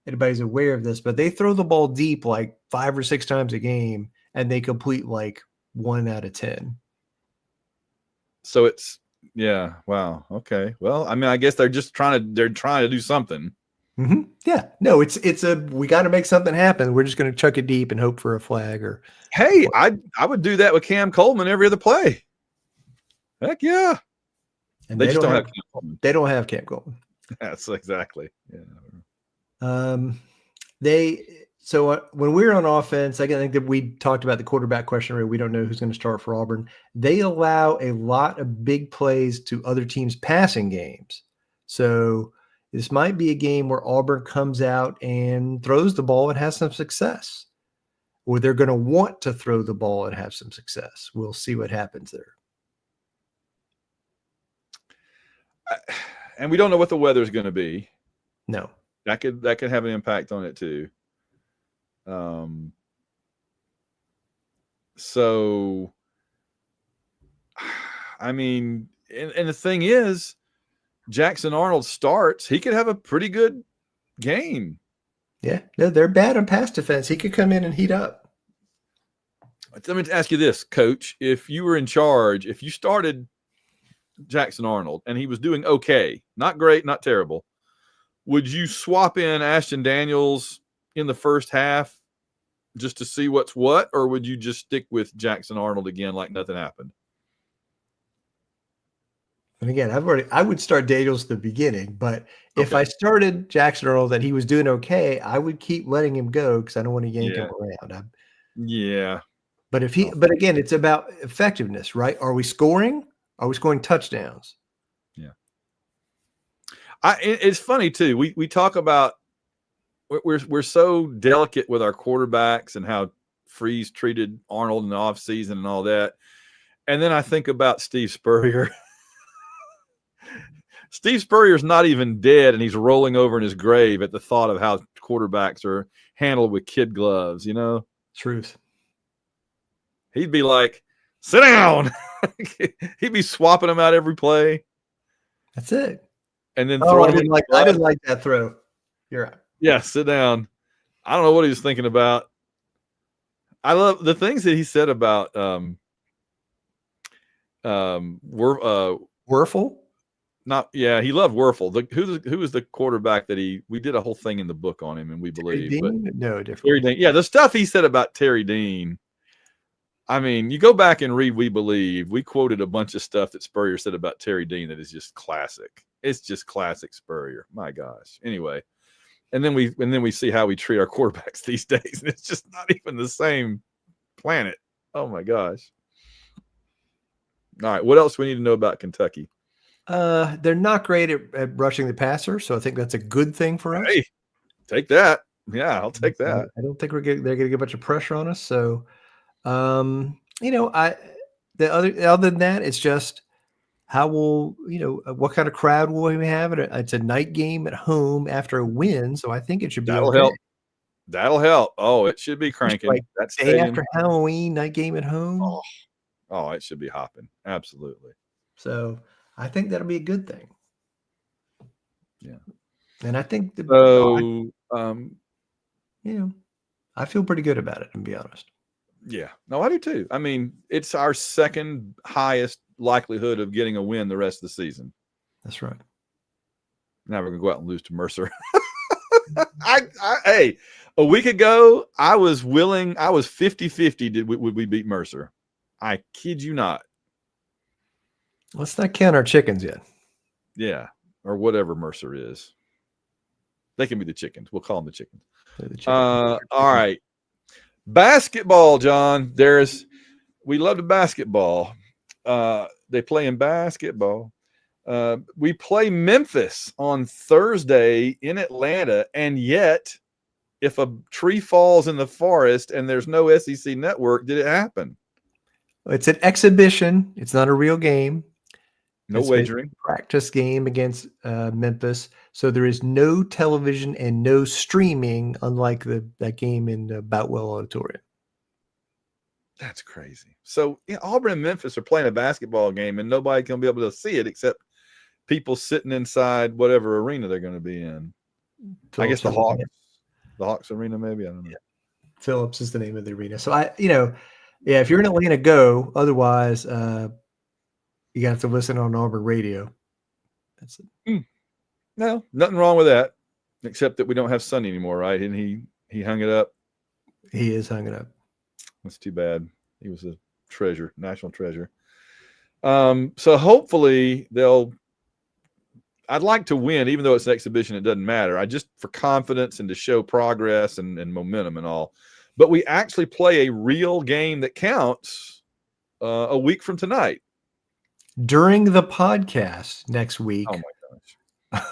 anybody's aware of this, but they throw the ball deep like 5 or 6 times a game, and they complete like 1 out of 10. So it's wow, okay. Well, I mean, I guess they're trying to do something. Mm-hmm. Yeah, no, we got to make something happen. We're just going to chuck it deep and hope for a flag or. Hey, I would do that with Cam Coleman every other play. Heck yeah. And they just don't have Cam Coleman. They don't have Cam Coleman. That's exactly. Yeah. When we're on offense, I think that we talked about the quarterback question where we don't know who's going to start for Auburn. They allow a lot of big plays to other teams' passing games. So this might be a game where Auburn comes out and throws the ball and has some success. Or they're going to want to throw the ball and have some success. We'll see what happens there. And we don't know what the weather is going to be. No, that could have an impact on it too. So, I mean, and the thing is, Jackson Arnold starts. He could have a pretty good game. Yeah, no, they're bad on pass defense. He could come in and heat up. Let me ask you this, Coach: if you were in charge, if you started Jackson Arnold and he was doing okay, not great, not terrible, would you swap in Ashton Daniels in the first half just to see what's what, or would you just stick with Jackson Arnold again like nothing happened? And again, I would start Daniels at the beginning, but if I started Jackson Arnold and he was doing okay, I would keep letting him go because I don't want to yank him around. But but again, it's about effectiveness, right? Are we scoring? Are we scoring touchdowns? Yeah. It's funny too. We talk about we're so delicate with our quarterbacks and how Freeze treated Arnold in the offseason and all that. And then I think about Steve Spurrier. Steve Spurrier's not even dead, and he's rolling over in his grave at the thought of how quarterbacks are handled with kid gloves, Truth. He'd be like, sit down. He'd be swapping them out every play. That's it. And then I didn't like that throw. You're right. Yeah, sit down. I don't know what he was thinking about. I love the things that he said about Werfel. He loved Werfel. Who was the quarterback that we did a whole thing in the book on him, and we believe. No, different. Terry Dean. Yeah, the stuff he said about Terry Dean. I mean, you go back and read We Believe. We quoted a bunch of stuff that Spurrier said about Terry Dean that is just classic. It's just classic Spurrier. My gosh. Anyway, and then we see how we treat our quarterbacks these days, and it's just not even the same planet. Oh my gosh. All right, what else do we need to know about Kentucky? They're not great at rushing the passer, so I think that's a good thing for us. Hey, take that. Yeah, I'll take that. I don't think they're going to get a bunch of pressure on us. So, other than that, it's just how what kind of crowd will we have? It's a night game at home after a win, so I think it should be. That'll help. That'll help. Oh, it should be cranking. Like day after Halloween, night game at home. Oh, it should be hopping. Absolutely. So I think that'll be a good thing. Yeah. And I think I feel pretty good about it, to be honest. Yeah. No, I do too. I mean, it's our second highest likelihood of getting a win the rest of the season. That's right. Now we're going to go out and lose to Mercer. A week ago, I was 50-50 would we beat Mercer. I kid you not. Let's not count our chickens yet. Yeah, or whatever Mercer is. They can be the chickens. We'll call them the chickens. All right. Basketball, John. We love the basketball. They play in basketball. We play Memphis on Thursday in Atlanta, and yet if a tree falls in the forest and there's no SEC network, did it happen? It's an exhibition. It's not a real game. No wagering. Practice game against Memphis. So there is no television and no streaming, unlike that game in Boutwell Auditorium. That's crazy. So Auburn and Memphis are playing a basketball game, and nobody can be able to see it except people sitting inside whatever arena they're going to be in. I guess the Hawks arena, maybe. I don't know. Yeah. Phillips is the name of the arena. So if you're in Atlanta, go. Otherwise, you have to listen on Auburn radio. That's it. No, nothing wrong with that, except that we don't have Sonny anymore, right? And he hung it up. He is hung it up. That's too bad. He was a treasure, national treasure. So hopefully I'd like to win, even though it's an exhibition, it doesn't matter. I just for confidence and to show progress and momentum and all. But we actually play a real game that counts a week from tonight. During the podcast next week. Oh my gosh.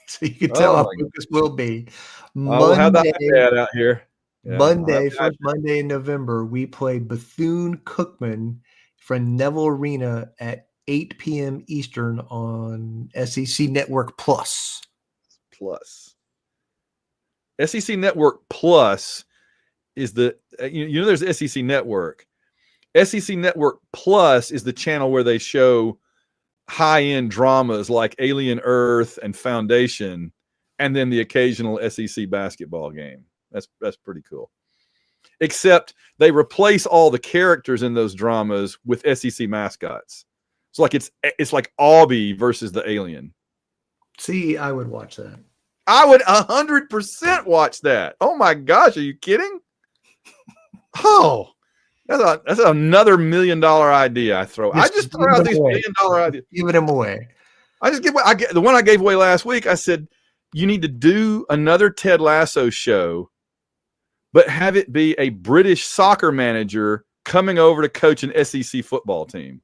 So you can tell how quick this will be. We'll have that iPad out here. Yeah, first Monday in November, we play Bethune-Cookman from Neville Arena at 8 p.m. Eastern on SEC Network Plus. SEC Network Plus is there's SEC Network. SEC Network Plus is the channel where they show high-end dramas like Alien Earth and Foundation, and then the occasional SEC basketball game. That's pretty cool. Except they replace all the characters in those dramas with SEC mascots. It's like Aubie versus the Alien. See, I would watch that. I would 100% watch that. Oh my gosh, are you kidding? Oh, that's another $1 million idea I throw. I just throw out these $1 million ideas. Giving them away. I just the one I gave away last week. I said you need to do another Ted Lasso show, but have it be a British soccer manager coming over to coach an SEC football team.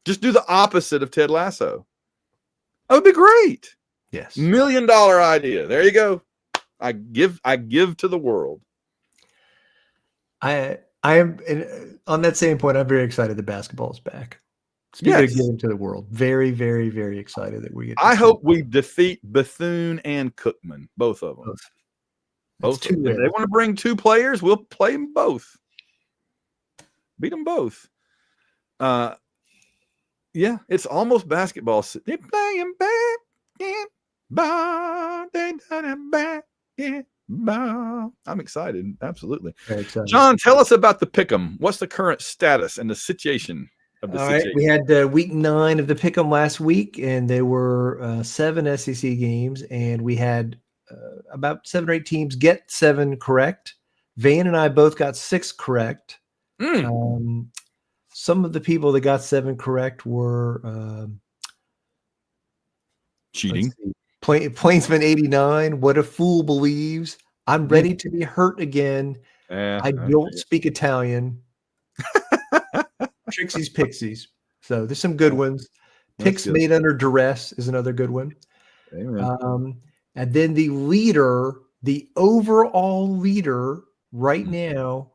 Just do the opposite of Ted Lasso. That would be great. Yes. $1 million idea. There you go. I give to the world. I am on that same point. I'm very excited that basketball is back. Speaking of giving to the world, very, very, very excited that we get. I hope we defeat Bethune and Cookman, both of them. Both. If they want to bring two players, we'll play them both. Beat them both. Yeah, it's almost basketball. They're playing basketball. I'm excited. Absolutely. Very excited. John, tell us about the Pick'em. What's the current status and the situation of the situation? Right. We had week 9 of the Pick'em last week, and there were 7 SEC games, and we had about 7 or 8 teams get 7 correct. Van and I both got 6 correct. Some of the people that got 7 correct were cheating. Plainsman 89. What a fool believes. I'm ready to be hurt again. I don't speak Italian. Trixie's Pixies. So there's some good ones. Picks made under duress is another good one. And then the overall leader right now,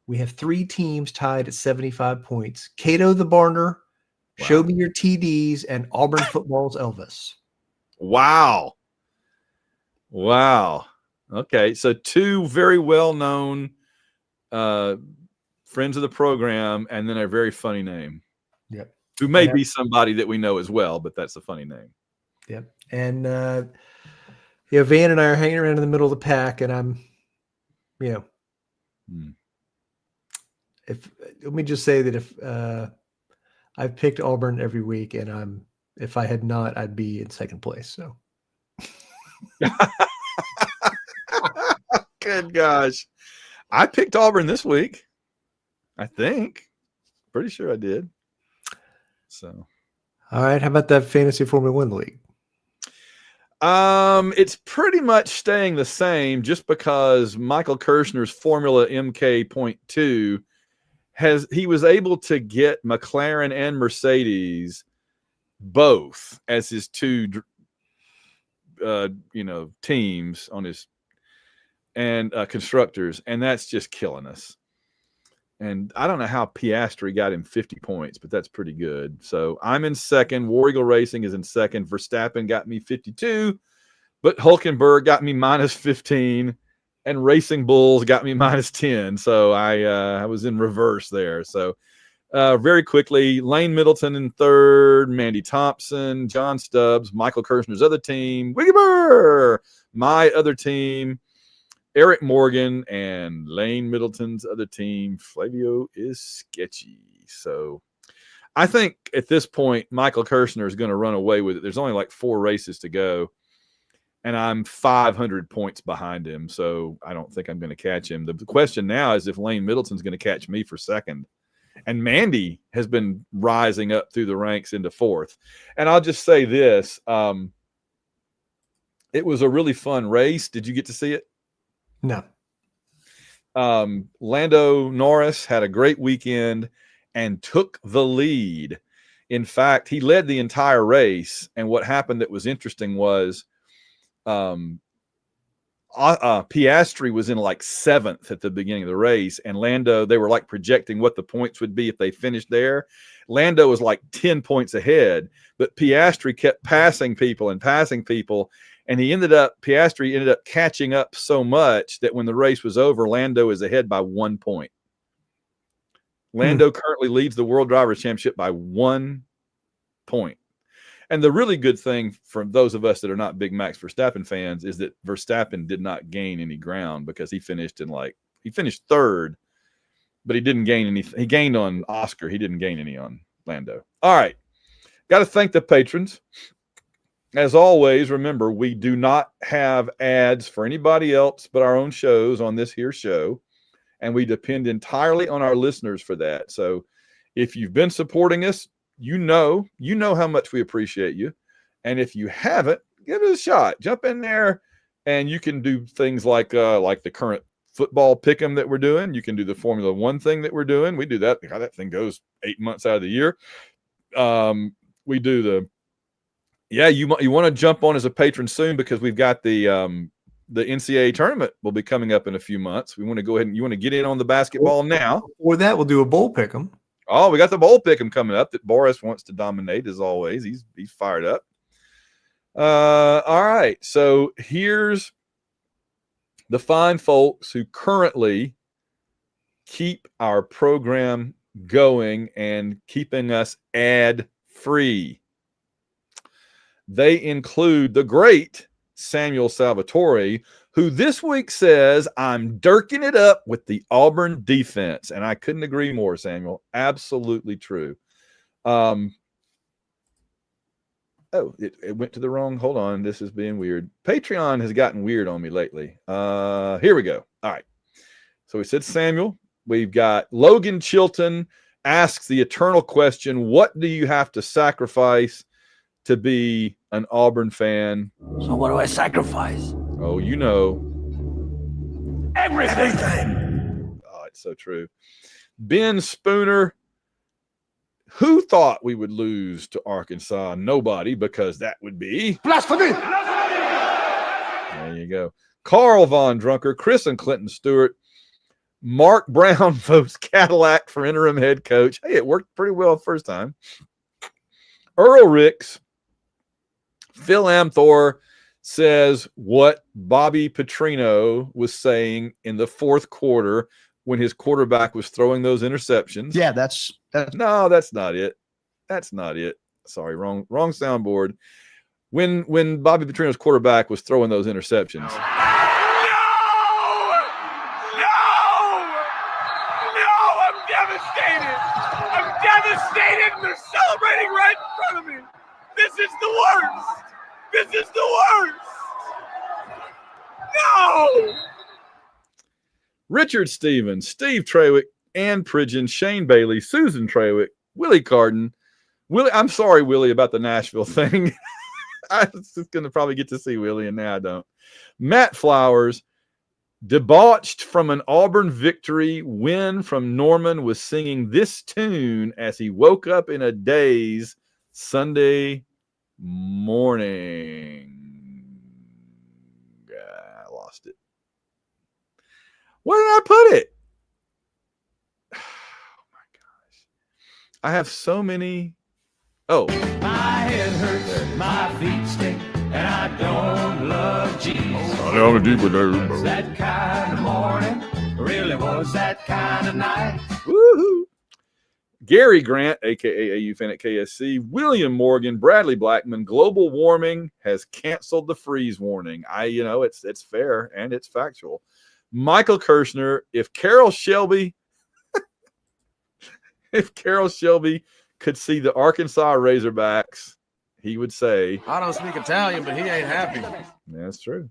we have 3 teams tied at 75 points. Cato the Barner, Show Me Your TDs, and Auburn Football's Elvis. Wow. Okay, so 2 very well-known friends of the program, and then a very funny name. Yep. Who may be somebody that we know as well, but that's a funny name. Yep. And Van and I are hanging around in the middle of the pack, and I'm, let me just say that if I've picked Auburn every week, and if I had not, I'd be in second place. So. Good gosh. I picked Auburn this week. I think. Pretty sure I did. So, all right. How about that fantasy Formula One league? It's pretty much staying the same just because Michael Kirshner's Formula MK.2 he was able to get McLaren and Mercedes both as his two teams on his and constructors, and that's just killing us. And I don't know how Piastri got him 50 points, but that's pretty good. So I'm in second. War Eagle Racing is in second. Verstappen got me 52, but Hulkenberg got me minus 15, and Racing Bulls got me minus 10. So I was in reverse there. So very quickly, Lane Middleton in third, Mandy Thompson, John Stubbs, Michael Kirshner's other team, Wiggy Burr, my other team, Eric Morgan, and Lane Middleton's other team, Flavio is sketchy. So I think at this point, Michael Kirshner is going to run away with it. There's only like 4 races to go, and I'm 500 points behind him. So I don't think I'm going to catch him. The question now is if Lane Middleton's going to catch me for second. And Mandy has been rising up through the ranks into fourth. And I'll just say this. It was a really fun race. Did you get to see it? No. Lando Norris had a great weekend and took the lead. In fact, he led the entire race. And what happened that was interesting was Piastri was in like 7th at the beginning of the race, and Lando, they were like projecting what the points would be if they finished there. Lando was like 10 points ahead, but Piastri kept passing people, and Piastri ended up catching up so much that when the race was over, Lando is ahead by 1 point. Lando currently leads the World Drivers' Championship by 1 point. And the really good thing for those of us that are not big Max Verstappen fans is that Verstappen did not gain any ground because he finished third, but he didn't gain any. He gained on Oscar. He didn't gain any on Lando. All right. Got to thank the patrons. As always, remember, we do not have ads for anybody else but our own shows on this here show, and we depend entirely on our listeners for that. So if you've been supporting us, you know how much we appreciate you. And if you haven't, give it a shot. Jump in there, and you can do things like the current football pick'em that we're doing. You can do the Formula One thing that we're doing. We do that. That thing goes 8 months out of the year. We do the you want to jump on as a patron soon because we've got the NCAA tournament will be coming up in a few months. We want to go ahead and you want to get in on the basketball now. Before that, we'll do a bowl pick'em. Oh, we got the bowl pick'em coming up that Boris wants to dominate as always. He's fired up. All right. So here's the fine folks who currently keep our program going and keeping us ad-free. They include the great Samuel Salvatore, who this week says, I'm dirking it up with the Auburn defense. And I couldn't agree more, Samuel. Absolutely true. It went to the wrong. Hold on. This is being weird. Patreon has gotten weird on me lately. Here we go. All right. So we said Samuel. We've got Logan Chilton asks the eternal question, what do you have to sacrifice to be an Auburn fan? So what do I sacrifice? Oh, you know. Everything. Oh, it's so true. Ben Spooner, who thought we would lose to Arkansas? Nobody, because that would be Blasphemy! There you go. Carl Von Drunker, Chris and Clinton Stewart, Mark Brown votes Cadillac for interim head coach. Hey, it worked pretty well the first time. Earl Ricks, Phil Amthor says what Bobby Petrino was saying in the fourth quarter when his quarterback was throwing those interceptions. Yeah, that's no, that's not it. That's not it. Sorry, wrong soundboard. When Bobby Petrino's quarterback was throwing those interceptions. I'm devastated. I'm devastated, and they're celebrating right in front of me. This is the worst. This is the worst. No. Richard Stevens, Steve Trawick, Ann Pridgeon, Shane Bailey, Susan Trawick, Willie Carden. I'm sorry, Willie, about the Nashville thing. I was just going to probably get to see Willie, and now I don't. Matt Flowers, debauched from an Auburn victory win from Norman, was singing this tune as he woke up in a daze Sunday morning. I lost it. Where did I put it? Oh my gosh. I have so many. Oh. My head hurts, my feet stink, and I don't love Jesus. That kind of morning really was that kind of night. Woohoo. Gary Grant, a.k.a. AU fan at KSC, William Morgan, Bradley Blackman, global warming has canceled the freeze warning. It's fair and it's factual. Michael Kirshner, if Carol Shelby could see the Arkansas Razorbacks, he would say, I don't speak Italian, but he ain't happy. That's true.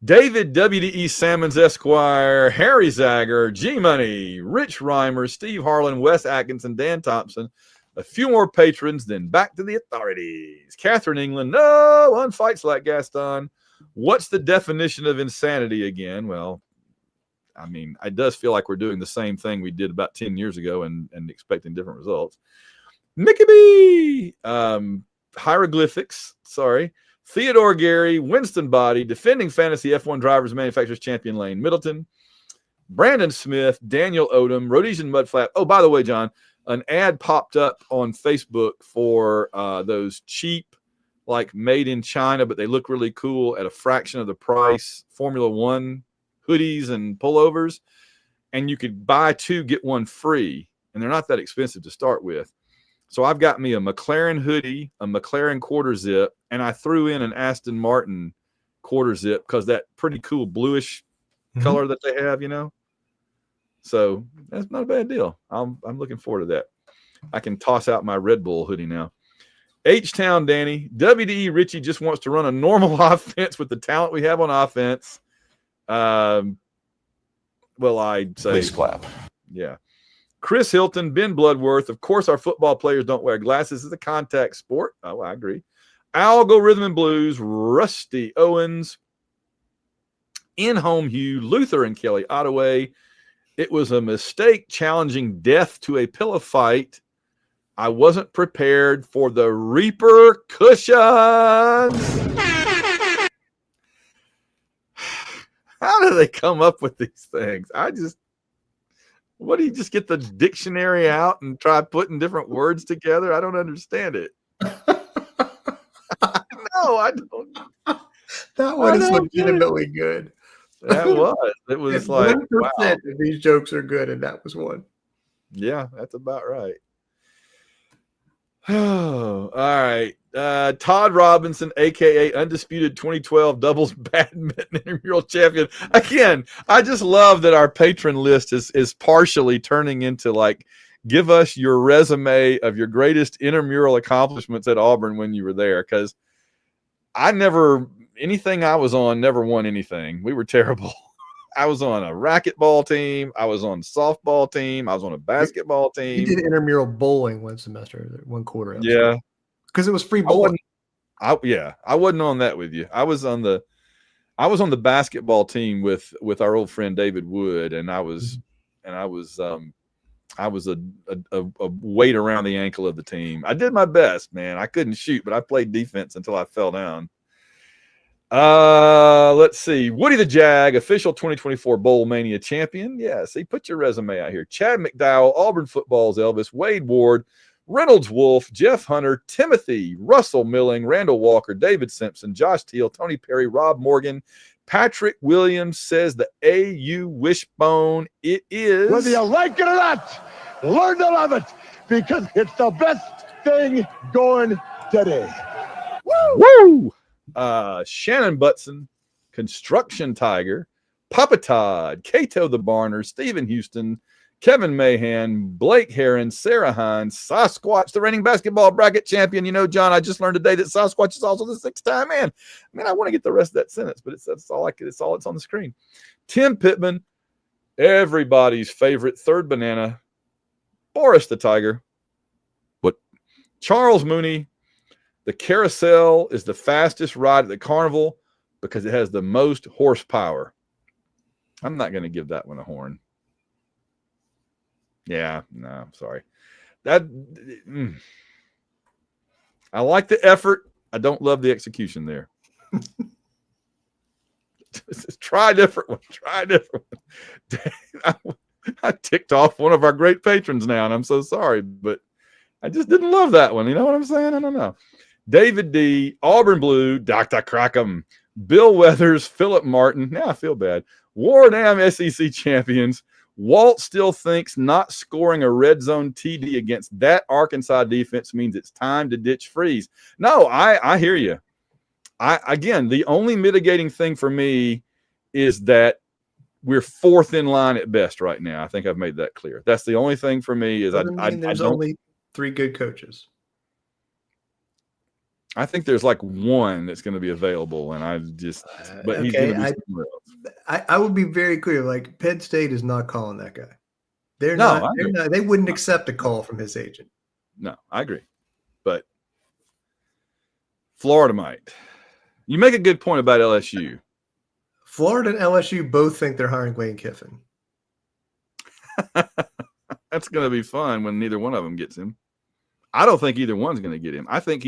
David W.D.E. Sammons, Esquire, Harry Zager, G-Money, Rich Reimer, Steve Harlan, Wes Atkinson, Dan Thompson, a few more patrons, then back to the authorities. Catherine England, no one fights like Gaston. What's the definition of insanity again? Well, I mean, it does feel like we're doing the same thing we did about 10 years ago and expecting different results. Mickey B. Hieroglyphics, sorry. Theodore Gary, Winston Body, defending fantasy F1 drivers manufacturers champion Lane Middleton, Brandon Smith, Daniel Odom, Rhodesian Mudflap. Oh, by the way, John, an ad popped up on Facebook for those cheap, like made in China, but they look really cool at a fraction of the price, Formula One hoodies and pullovers. And you could buy two, get one free. And they're not that expensive to start with. So I've got me a McLaren hoodie, a McLaren quarter zip, and I threw in an Aston Martin quarter zip because that pretty cool bluish color that they have, So that's not a bad deal. I'm looking forward to that. I can toss out my Red Bull hoodie now. H-Town Danny, WDE Richie just wants to run a normal offense with the talent we have on offense. Well, I'd say Please clap. Yeah. Chris Hilton, Ben Bloodworth. Of course, our football players don't wear glasses. It's a contact sport. Oh, I agree. Algo Rhythm and Blues, Rusty Owens, In-Home Hugh, Luther and Kelly Ottaway. It was a mistake challenging death to a pillow fight. I wasn't prepared for the repercussions. How do they come up with these things? What do you just get the dictionary out and try putting different words together? I don't understand it. No, I don't. That one is legitimately good. That was. It was like 1% wow. of these jokes are good, and that was one. Yeah, that's about right. Oh, all right. Todd Robinson, aka Undisputed 2012 Doubles Badminton Intramural Champion. Again, I just love that our patron list is partially turning into like, give us your resume of your greatest intramural accomplishments at Auburn when you were there. Because anything I was on never won anything. We were terrible. I was on a racquetball team. I was on a softball team. I was on a basketball team. You did intramural bowling one semester, one quarter. Yeah. Because it was free bowling. I wasn't on that with you. I was on the basketball team with our old friend David Wood, and I was a weight around the ankle of the team. I did my best, man. I couldn't shoot, but I played defense until I fell down. Let's see. Woody the Jag, official 2024 Bowl Mania champion. Yeah, see, put your resume out here. Chad McDowell, Auburn football's Elvis, Wade Ward, Reynolds Wolf, Jeff Hunter, Timothy, Russell Milling, Randall Walker, David Simpson, Josh Teal, Tony Perry, Rob Morgan, Patrick Williams says the AU wishbone. It is. Whether you like it or not, learn to love it because it's the best thing going today. Woo! Shannon Butson, Construction Tiger, Papa Todd, Cato the Barner, Stephen Houston, Kevin Mahan, Blake Heron, Sarah Hines, Sasquatch, the reigning basketball bracket champion. John, I just learned today that Sasquatch is also the 6-time man. Man, I want to get the rest of that sentence, but it's all it's on the screen. Tim Pittman, everybody's favorite third banana, Boris the Tiger. What? Charles Mooney, the carousel is the fastest ride at the carnival because it has the most horsepower. I'm not going to give that one a horn. Yeah, no, sorry. I like the effort. I don't love the execution there. Try a different one. Try a different one. I ticked off one of our great patrons now, and I'm so sorry, but I just didn't love that one. You know what I'm saying? I don't know. David D, Auburn Blue, Dr. Crackham, Bill Weathers, Philip Martin. Now I feel bad. War Damn SEC champions. Walt still thinks not scoring a red zone TD against that Arkansas defense means it's time to ditch Freeze. No, I hear you. Again, the only mitigating thing for me is that we're fourth in line at best right now. I think I've made that clear. That's the only thing for me is there's only 3 good coaches. I think there's like one that's going to be available, and he's going to be somewhere else. I would be very clear. Like Penn State is not calling that guy. They're not. They wouldn't accept a call from his agent. No, I agree. But Florida might. You make a good point about LSU. Florida and LSU both think they're hiring Lane Kiffin. That's going to be fun when neither one of them gets him. I don't think either one's going to get him. I think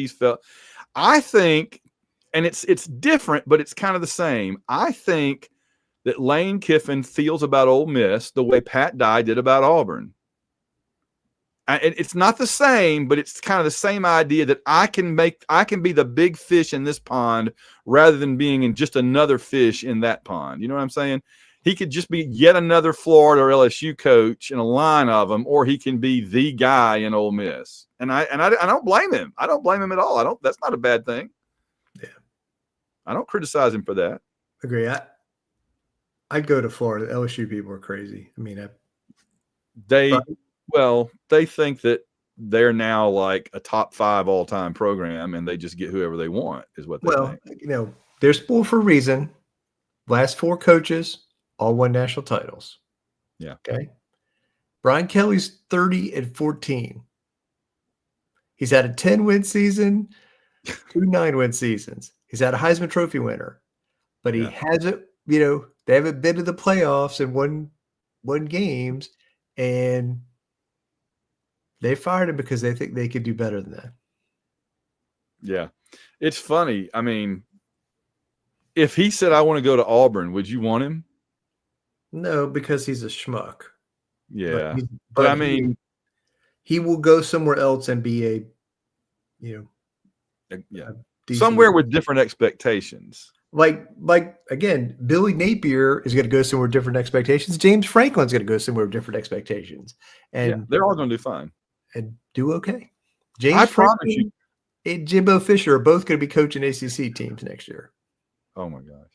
and it's different, but it's kind of the same. I think that Lane Kiffin feels about Ole Miss the way Pat Dye did about Auburn. It's not the same, but it's kind of the same idea that I can be the big fish in this pond rather than being in just another fish in that pond. You know what I'm saying? He could just be yet another Florida or LSU coach in a line of them, or he can be the guy in Ole Miss. And I don't blame him. I don't blame him at all. That's not a bad thing. Yeah. I don't criticize him for that. Agree. I'd go to Florida. LSU people are crazy. I mean, they think that they're now like a top 5 all-time program, and they just get whoever they want is what they think. They're spoiled for a reason. Last 4 coaches all won national titles. Yeah. Okay. Brian Kelly's 30-14. He's had a 10-win season, 2 9-win seasons. He's had a Heisman Trophy winner, but he hasn't, they haven't been to the playoffs and won games, and they fired him because they think they could do better than that. Yeah. It's funny. I mean, if he said, I want to go to Auburn, would you want him? No, because he's a schmuck. Yeah. But I mean, he will go somewhere else and be somewhere with different expectations. Like again, Billy Napier is going to go somewhere with different expectations. James Franklin's going to go somewhere with different expectations. And they're all going to do fine. And do okay. James Franklin and Jimbo Fisher are both going to be coaching ACC teams next year. Oh, my gosh.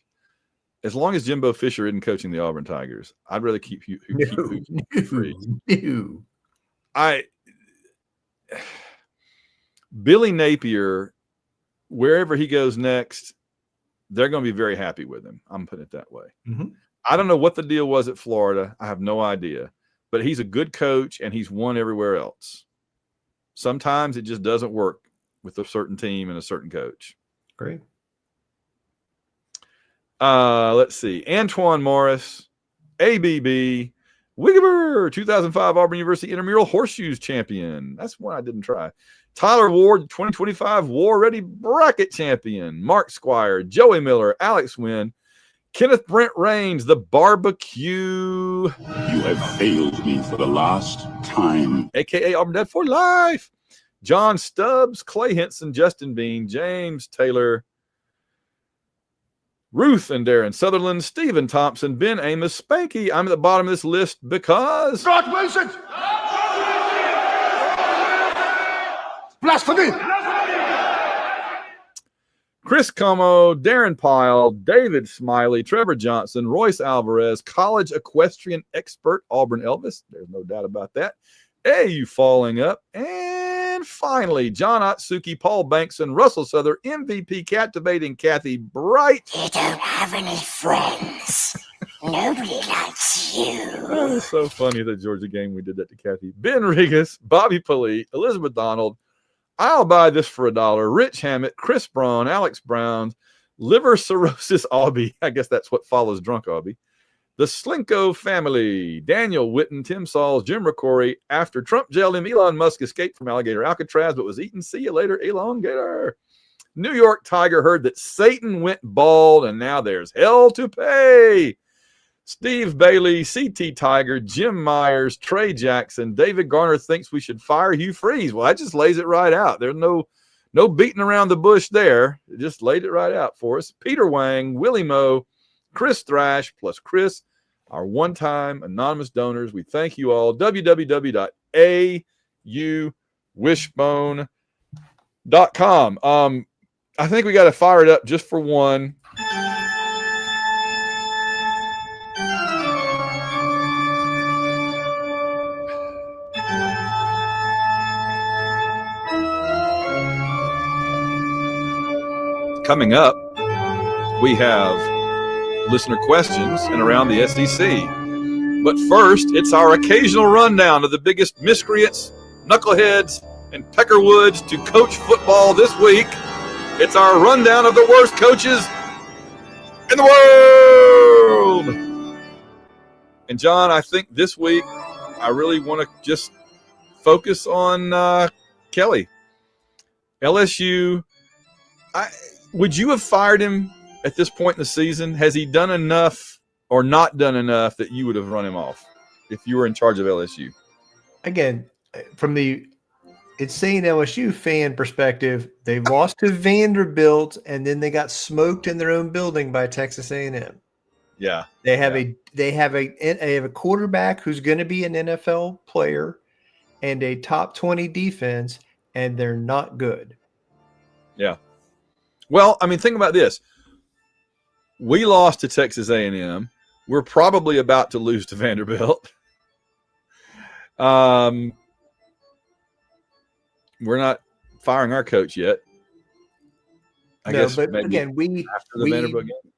As long as Jimbo Fisher isn't coaching the Auburn Tigers, I'd rather keep Hugh Freeze. Billy Napier, wherever he goes next, they're going to be very happy with him. I'm putting it that way. Mm-hmm. I don't know what the deal was at Florida. I have no idea. But he's a good coach, and he's won everywhere else. Sometimes it just doesn't work with a certain team and a certain coach. Great. Let's see. Antoine Morris, ABB, Wiggeber, 2005 Auburn University Intramural Horseshoes champion. That's one I didn't try. Tyler Ward, 2025 War Ready Bracket champion. Mark Squire, Joey Miller, Alex Wynn, Kenneth Brent Raines, the barbecue. You have failed me for the last time. AKA Auburn Dad for life. John Stubbs, Clay Henson, Justin Bean, James Taylor, Ruth and Darren Sutherland, Stephen Thompson, Ben Amos, Spanky. I'm at the bottom of this list because God Wilson! Blasphemy! Chris Como, Darren Pyle, David Smiley, Trevor Johnson, Royce Alvarez, college equestrian expert Auburn Elvis. There's no doubt about that. Hey, you falling up. And finally, John Otsuki, Paul Bankson, Russell Souther, MVP captivating Kathy Bright. You don't have any friends. Nobody likes It's so funny the Georgia game we did that to Kathy. Ben Regas, Bobby Polite, Elizabeth Donald. I'll buy this for $1. Rich Hammett, Chris Braun, Alex Brown, Liver Cirrhosis Aubie. I guess that's what follows drunk Aubie. The Slinko family, Daniel Witten, Tim Sauls, Jim Ricori. After Trump jailed him, Elon Musk escaped from alligator Alcatraz, but was eaten. See you later, Elon Gator. New York Tiger heard that Satan went bald, and now there's hell to pay. Steve Bailey, CT Tiger, Jim Myers, Trey Jackson, David Garner thinks we should fire Hugh Freeze. Well, that just lays it right out. There's no beating around the bush there. It just laid it right out for us. Peter Wang, Willie Moe, Chris Thrash, plus Chris, our one-time anonymous donors. We thank you all. www.auwishbone.com. I think we got to fire it up just for one. Coming up, we have listener questions and around the SEC. But first, it's our occasional rundown of the biggest miscreants, knuckleheads, and peckerwoods to coach football this week. It's our rundown of the worst coaches in the world. And John, I think this week I really want to just focus on Kelly. LSU, would you have fired him at this point in the season? Has he done enough or not done enough that you would have run him off if you were in charge of LSU? Again, from the insane LSU fan perspective, they lost to Vanderbilt, and then they got smoked in their own building by Texas A&M. Yeah, they have a quarterback who's going to be an NFL player and a top 20 defense, and they're not good. Yeah. Well, I mean, think about this. We lost to Texas A&M. We're probably about to lose to Vanderbilt. We're not firing our coach yet. I guess but maybe again, we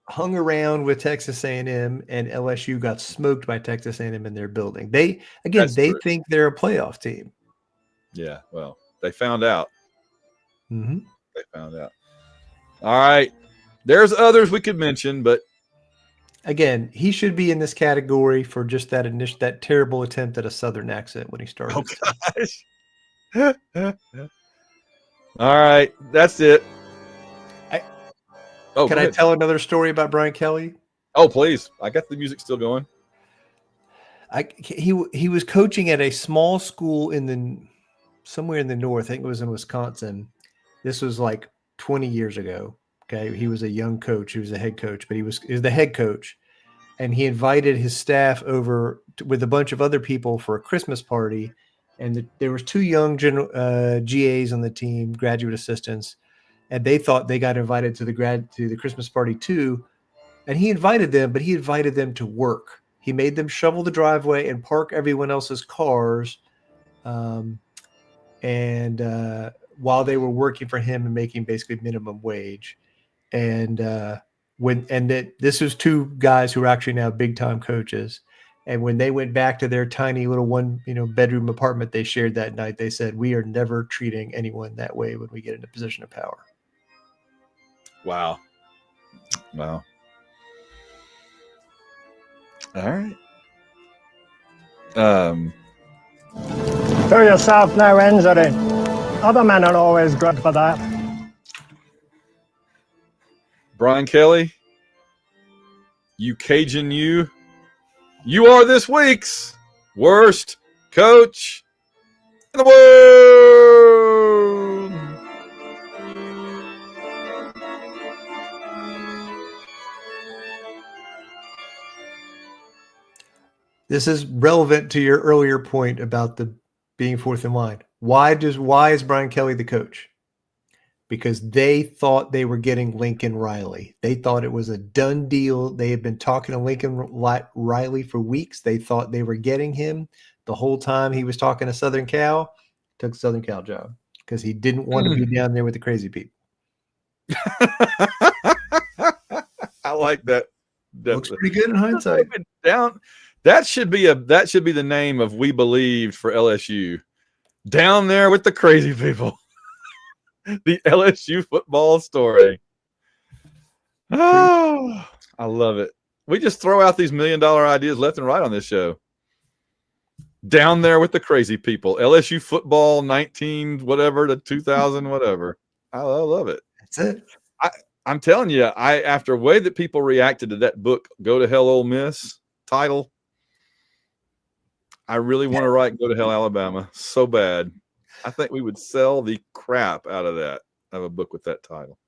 hung around with Texas A&M, and LSU got smoked by Texas A&M in their building. They think they're a playoff team. Yeah, well, they found out. Mm-hmm. They found out. All right. There's others we could mention, but again, he should be in this category for just that terrible attempt at a Southern accent when he started. Oh, gosh. All right. That's it. Can I tell another story about Brian Kelly? Oh, please. I got the music still going. He was coaching at a small school somewhere in the north. I think it was in Wisconsin. This was like 20 years ago. Okay. He was a young coach. He was a head coach, but he was the head coach. And he invited his staff over with a bunch of other people for a Christmas party. And there was 2 young GAs on the team, graduate assistants. And they thought they got invited to the Christmas party too. And he invited them, but he invited them to work. He made them shovel the driveway and park everyone else's cars. While they were working for him and making basically minimum wage. And this was 2 guys who are actually now big time coaches. And when they went back to their tiny little bedroom apartment they shared that night, they said, "We are never treating anyone that way when we get in a position of power." Wow. All right. Do yourself no injury. Other men are always good for that. Brian Kelly, you Cajun, you are this week's worst coach in the world. This is relevant to your earlier point about the being fourth in line. Why is Brian Kelly the coach? Because they thought they were getting Lincoln Riley. They thought it was a done deal. They had been talking to Lincoln Riley for weeks. They thought they were getting him. The whole time he was talking to Southern Cal, took the Southern Cal job because he didn't want to be down there with the crazy people. I like that. Looks pretty good in hindsight. That should be the name of We Believed for LSU. Down there with the crazy people. The LSU football story. Oh, I love it. We just throw out these $1 million ideas left and right on this show. Down there with the crazy people. LSU football 19 whatever to 2000 whatever. I love it. That's it. I'm telling you, after the way that people reacted to that book, Go to Hell, Ole Miss title, I really want to write Go to Hell, Alabama so bad. I think we would sell the crap out of that, of a book with that title.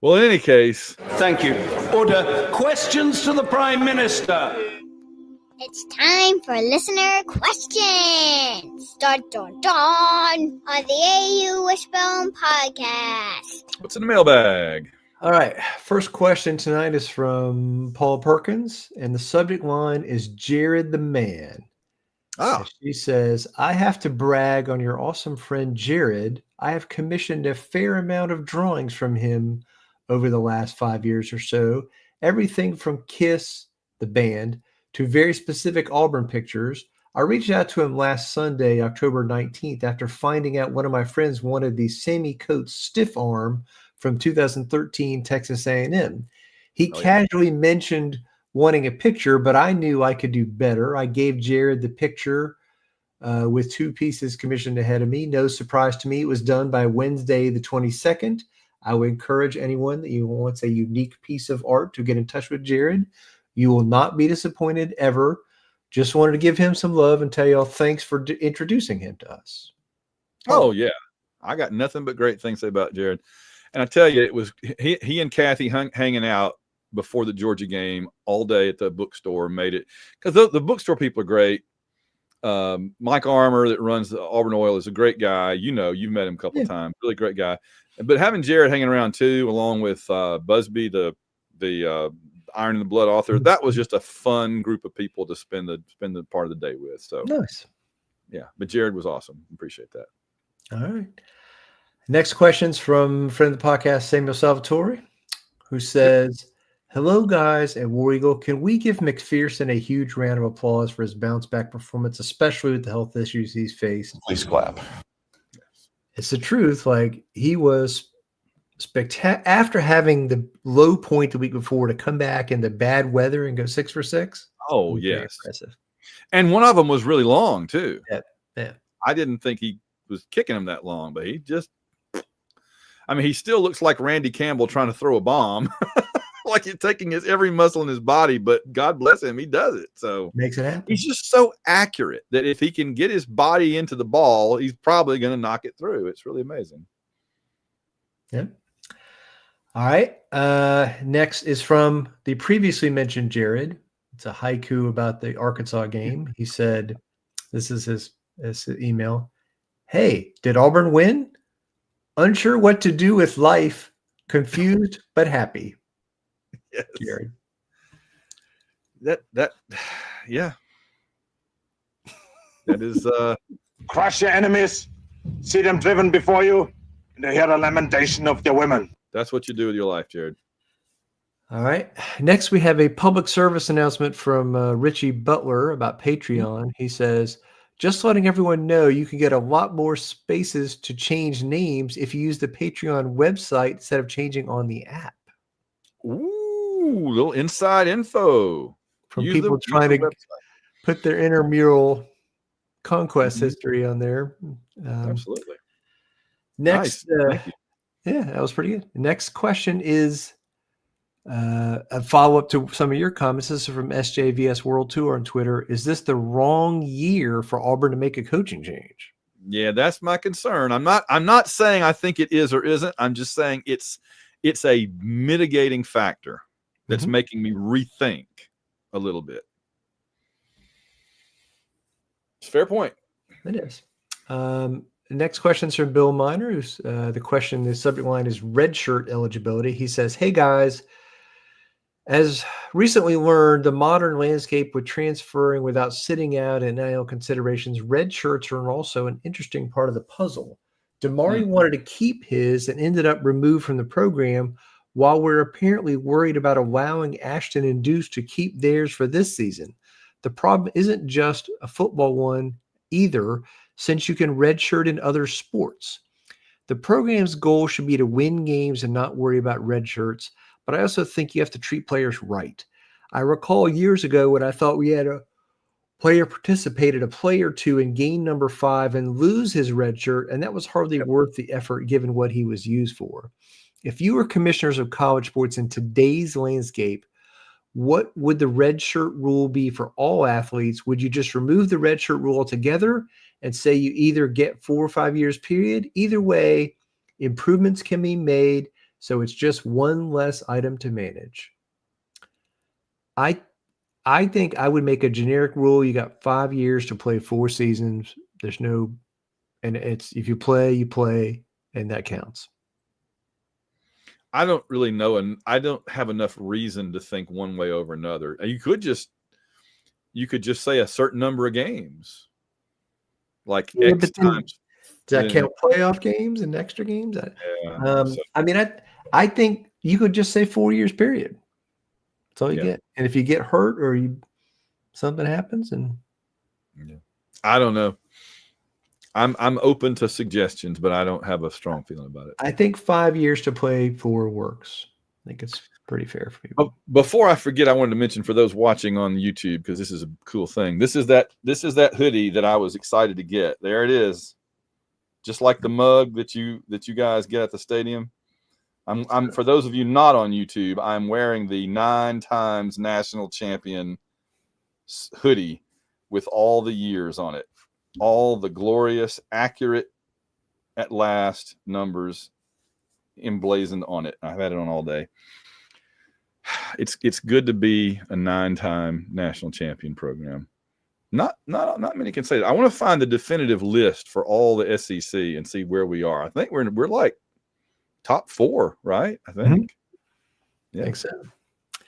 Well, in any case. Thank you. Order. Questions to the Prime Minister. It's time for listener questions. Dun, dun, dun, on the AU Wishbone podcast. What's in the mailbag? All right. First question tonight is from Paul Perkins, and the subject line is Jared the Man. Oh. So she says, I have to brag on your awesome friend Jared. I have commissioned a fair amount of drawings from him over the last 5 years or so. Everything from Kiss, the band, to very specific Auburn pictures. I reached out to him last Sunday, October 19th, after finding out one of my friends wanted the Sammy Coates stiff arm from 2013 Texas A&M. He casually mentioned wanting a picture, but I knew I could do better. I gave Jared the picture with 2 pieces commissioned ahead of me. No surprise to me. It was done by Wednesday, the 22nd. I would encourage anyone that wants a unique piece of art to get in touch with Jared. You will not be disappointed ever. Just wanted to give him some love and tell y'all thanks for introducing him to us. Oh, yeah. I got nothing but great things to say about Jared. And I tell you, it was he and Kathy hanging out before the Georgia game all day at the bookstore made it. Because the bookstore people are great. Mike Armour that runs the Auburn Oil is a great guy. You know, you've met him a couple of times. Really great guy. But having Jared hanging around too, along with Busby, the Iron in the Blood author, that was just a fun group of people to spend the part of the day with. So nice. Yeah, but Jared was awesome. Appreciate that. All right. Next question's from friend of the podcast, Samuel Salvatore, who says, hello, guys at War Eagle. Can we give McPherson a huge round of applause for his bounce back performance, especially with the health issues he's faced? Please clap. It's the truth. Like, he was spectacular after having the low point the week before to come back in the bad weather and go 6 for 6. Oh, yes. Impressive. And one of them was really long too. Yeah. I didn't think he was kicking him that long, but he still looks like Randy Campbell trying to throw a bomb. Like he's taking every muscle in his body, but God bless him, he does it. So makes it happen. He's just so accurate that if he can get his body into the ball, he's probably going to knock it through. It's really amazing. Yeah. All right. Next is from the previously mentioned Jared. It's a haiku about the Arkansas game. He said, this is his email. Hey, did Auburn win? Unsure what to do with life. Confused, but happy. Yes. Jared. Yeah. That is Crush your enemies, see them driven before you, and hear the lamentation of their women. That's what you do with your life, Jared. All right. Next, we have a public service announcement from Richie Butler about Patreon. He says, just letting everyone know you can get a lot more spaces to change names if you use the Patreon website instead of changing on the app. Ooh, little inside info. From people trying to put their intramural conquest history on there. Absolutely. Next, nice. Yeah, that was pretty good. Next question is a follow-up to some of your comments. This is from SJVS World Tour on Twitter. Is this the wrong year for Auburn to make a coaching change? Yeah, that's my concern. I'm not saying I think it is or isn't. I'm just saying it's a mitigating factor that's making me rethink a little bit. It's a fair point. It is. Next question is from Bill Miner. Who's the subject line is redshirt eligibility. He says, hey guys, as recently learned, the modern landscape with transferring without sitting out and NIL considerations, red shirts are also an interesting part of the puzzle. Damari wanted to keep his and ended up removed from the program, while we're apparently worried about allowing Ashton and Deuce to keep theirs for this season. The problem isn't just a football one either, since you can redshirt in other sports. The program's goal should be to win games and not worry about red shirts, but I also think you have to treat players right. I recall years ago when I thought we had a player participated a play or two in game number 5 and lose his red shirt, and that was hardly worth the effort given what he was used for. If you were commissioners of college sports in today's landscape, what would the red shirt rule be for all athletes? Would you just remove the red shirt rule altogether and say you either get 4 or 5 years period? Either way, improvements can be made, so it's just one less item to manage. I think I would make a generic rule. You got 5 years to play 4 seasons. There's no, and it's, if you play, you play, and that counts. I don't really know, and I don't have enough reason to think one way over another. You could just say a certain number of games, like X times. Does that count playoff games and extra games? I mean, I think you could just say 4 years period. That's all you get. And if you get hurt or something happens, and I don't know. I'm open to suggestions, but I don't have a strong feeling about it. I think 5 years to play 4 works. I think it's pretty fair for people. Before I forget, I wanted to mention for those watching on YouTube, because this is a cool thing. This is that hoodie that I was excited to get. There it is, just like the mug that you guys get at the stadium. I'm for those of you not on YouTube, I'm wearing the 9 times national champion hoodie with all the years on it. All the glorious, accurate, at last numbers emblazoned on it. I've had it on all day. It's good to be a 9-time national champion program. Not many can say that. I want to find the definitive list for all the SEC and see where we are. I think we're like top 4, right? I think. Mm-hmm. Yeah. I think so.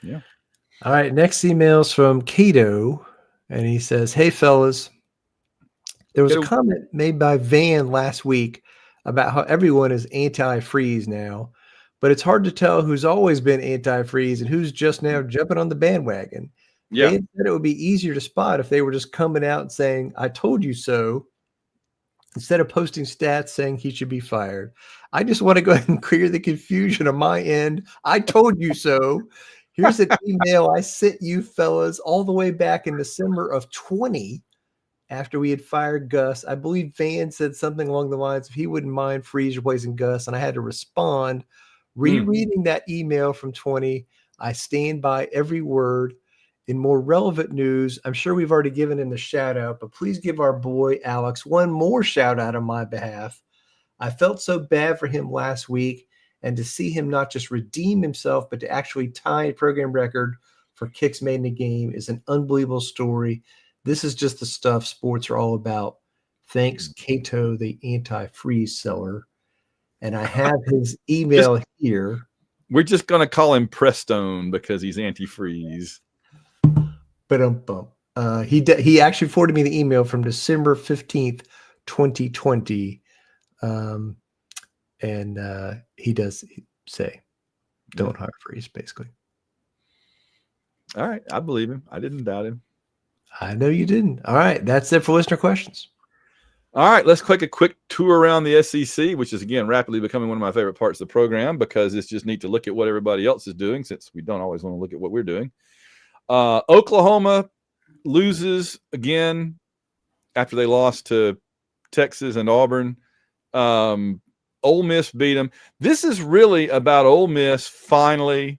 Yeah. All right. Next email's from Cato, and he says, "Hey fellas, there was a comment made by Van last week about how everyone is anti-freeze now, but it's hard to tell who's always been anti-freeze and who's just now jumping on the bandwagon. Yeah. Van said it would be easier to spot if they were just coming out and saying, 'I told you so,' instead of posting stats saying he should be fired. I just want to go ahead and clear the confusion on my end. I told you so. Here's an email I sent you fellas all the way back in December of 20. After we had fired Gus. I believe Van said something along the lines of he wouldn't mind Freeze replacing Gus, and I had to respond. Rereading that email from 20, I stand by every word. In more relevant news, I'm sure we've already given him the shout out, but please give our boy Alex one more shout out on my behalf. I felt so bad for him last week, and to see him not just redeem himself, but to actually tie a program record for kicks made in a game is an unbelievable story. This is just the stuff sports are all about. Thanks, Cato, the anti-freeze seller." And I have his email here. We're just going to call him Prestone because he's anti-freeze. But he actually forwarded me the email from December 15th, 2020. And he does say, don't hire freeze, basically. All right. I believe him. I didn't doubt him. I know you didn't. All right. That's it for listener questions. All right. Let's take a quick tour around the SEC, which is, again, rapidly becoming one of my favorite parts of the program because it's just neat to look at what everybody else is doing since we don't always want to look at what we're doing. Oklahoma loses again after they lost to Texas and Auburn. Ole Miss beat them. This is really about Ole Miss finally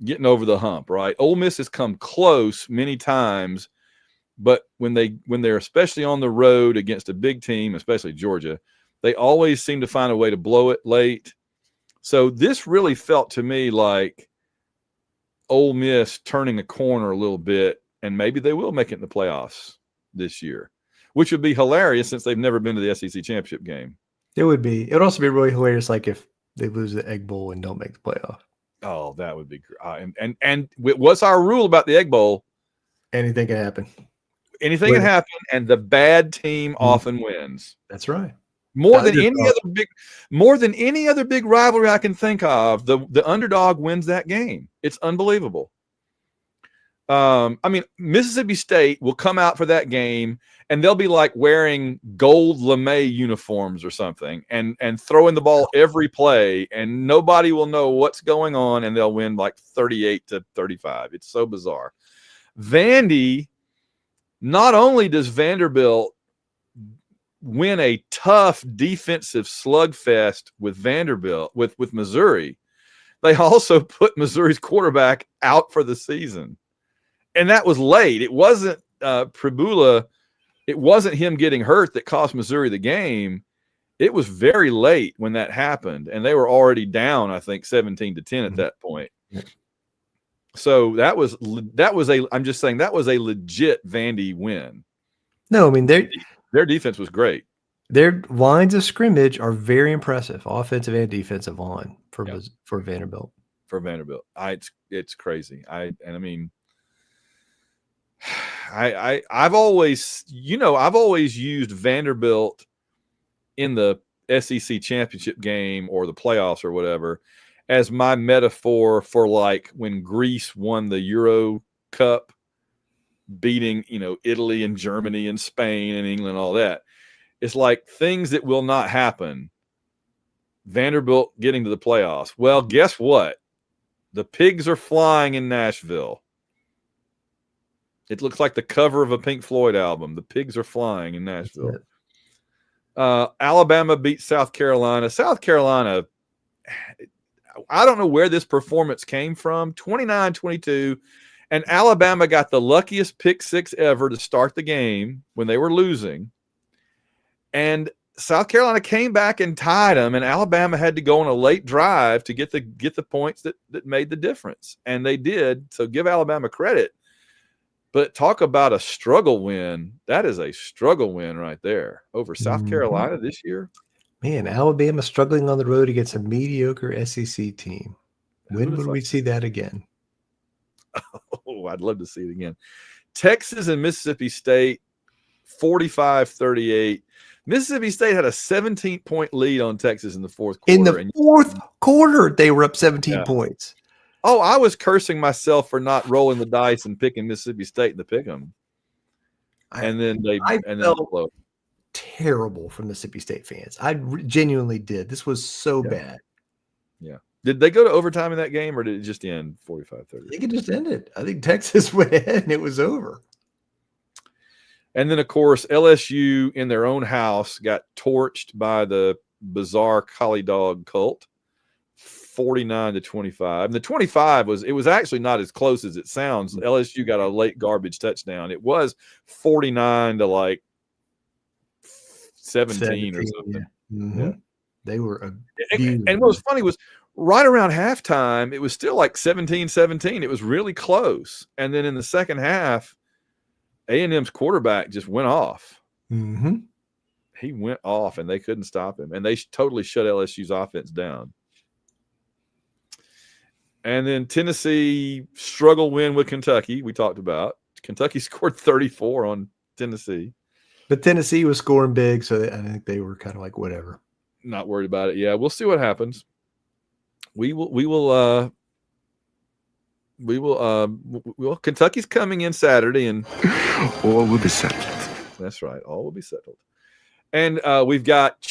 getting over the hump, right? Ole Miss has come close many times, but when they're especially on the road against a big team, especially Georgia, they always seem to find a way to blow it late. So this really felt to me like Ole Miss turning a corner a little bit, and maybe they will make it in the playoffs this year, which would be hilarious since they've never been to the SEC championship game. It would be. It would also be really hilarious, like if they lose the Egg Bowl and don't make the playoff. Oh, that would be great. And what's our rule about the Egg Bowl? Anything can happen. Anything can happen, and the bad team often wins. That's right. More than any other big rivalry I can think of, the underdog wins that game. It's unbelievable. I mean, Mississippi State will come out for that game and they'll be like wearing gold lame uniforms or something and throwing the ball every play and nobody will know what's going on and they'll win like 38-35. It's so bizarre. Vandy, not only does Vanderbilt win a tough defensive slugfest with Vanderbilt, with Missouri, they also put Missouri's quarterback out for the season. And that was late. It wasn't Pribula. It wasn't him getting hurt that cost Missouri the game. It was very late when that happened. And they were already down, I think, 17-10 at that point. So I'm just saying that was a legit Vandy win. No, I mean, their defense was great. Their lines of scrimmage are very impressive, offensive and defensive line for Vanderbilt. For Vanderbilt, it's crazy. I've always used Vanderbilt in the SEC championship game or the playoffs or whatever as my metaphor for like when Greece won the Euro Cup, beating, Italy and Germany and Spain and England, all that. It's like things that will not happen. Vanderbilt getting to the playoffs. Well, guess what? The pigs are flying in Nashville. It looks like the cover of a Pink Floyd album. The pigs are flying in Nashville. Alabama beat South Carolina. South Carolina, I don't know where this performance came from. 29-22. And Alabama got the luckiest pick six ever to start the game when they were losing. And South Carolina came back and tied them, and Alabama had to go on a late drive to get the points that made the difference. And they did. So give Alabama credit. But talk about a struggle win. That is a struggle win right there over South Carolina this year. Man, Alabama struggling on the road against a mediocre SEC team. When will we see that again? Oh, I'd love to see it again. Texas and Mississippi State, 45-38. Mississippi State had a 17-point lead on Texas in the fourth quarter. In the fourth quarter, they were up 17 points. Oh, I was cursing myself for not rolling the dice and picking Mississippi State to pick them. And then they felt terrible for Mississippi State fans. I genuinely did. This was so bad. Yeah. Did they go to overtime in that game, or did it just end 45-30? I think it just ended. I think Texas went ahead and it was over. And then, of course, LSU in their own house got torched by the bizarre collie dog cult, 49-25. And the 25 was actually not as close as it sounds. LSU got a late garbage touchdown. It was 49 to like 17 or something. Yeah. Mm-hmm. Yeah. They were and what was funny was right around halftime, it was still like 17-17. It was really close. And then in the second half, A&M's quarterback just went off. Mm-hmm. He went off, and they couldn't stop him. And they totally shut LSU's offense down. And then Tennessee struggle win with Kentucky, we talked about. Kentucky scored 34 on Tennessee. But Tennessee was scoring big, so I think they were kind of like, whatever. Not worried about it. Yeah, we'll see what happens. Kentucky's coming in Saturday, and all will be settled. That's right. All will be settled. And we've got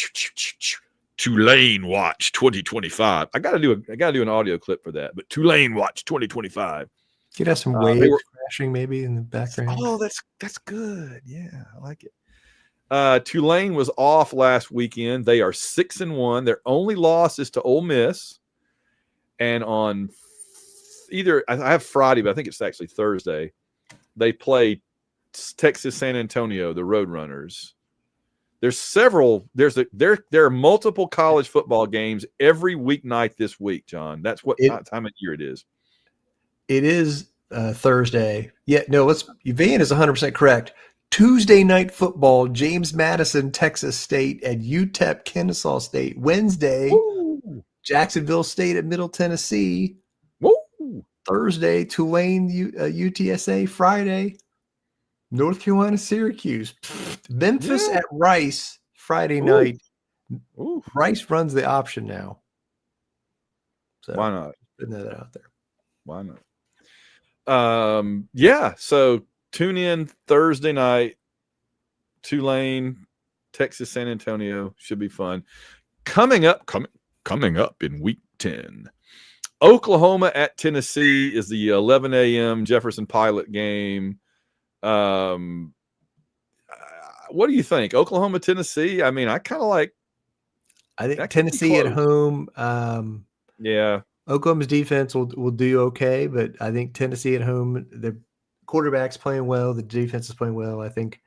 Tulane Watch 2025. I gotta do an audio clip for that. But Tulane Watch 2025. You'd have some waves crashing maybe in the background. Oh, that's good. Yeah, I like it. Tulane was off last weekend. They are 6-1. Their only loss is to Ole Miss. And on I have Friday, but I think it's actually Thursday. They play Texas San Antonio, the Roadrunners. There are multiple college football games every weeknight this week, John. That's what time of year it is. It is Thursday. Yeah, no, Van is 100% correct. Tuesday night football, James Madison, Texas State, and UTEP, Kennesaw State. Wednesday, Woo! Jacksonville State at Middle Tennessee. Woo! Thursday, Tulane, UTSA. Friday, North Carolina, Syracuse. Memphis at Rice, Friday night. Ooh. Rice runs the option now. So why not? Putting that out there. Why not? Yeah. So tune in Thursday night. Tulane, Texas, San Antonio should be fun. Coming up in week 10. Oklahoma at Tennessee is the 11 a.m. Jefferson Pilot game. What do you think? Oklahoma, Tennessee? I mean, I kind of like. I think Tennessee at home. Yeah. Oklahoma's defense will do okay, but I think Tennessee at home, the quarterback's playing well, the defense is playing well. I think,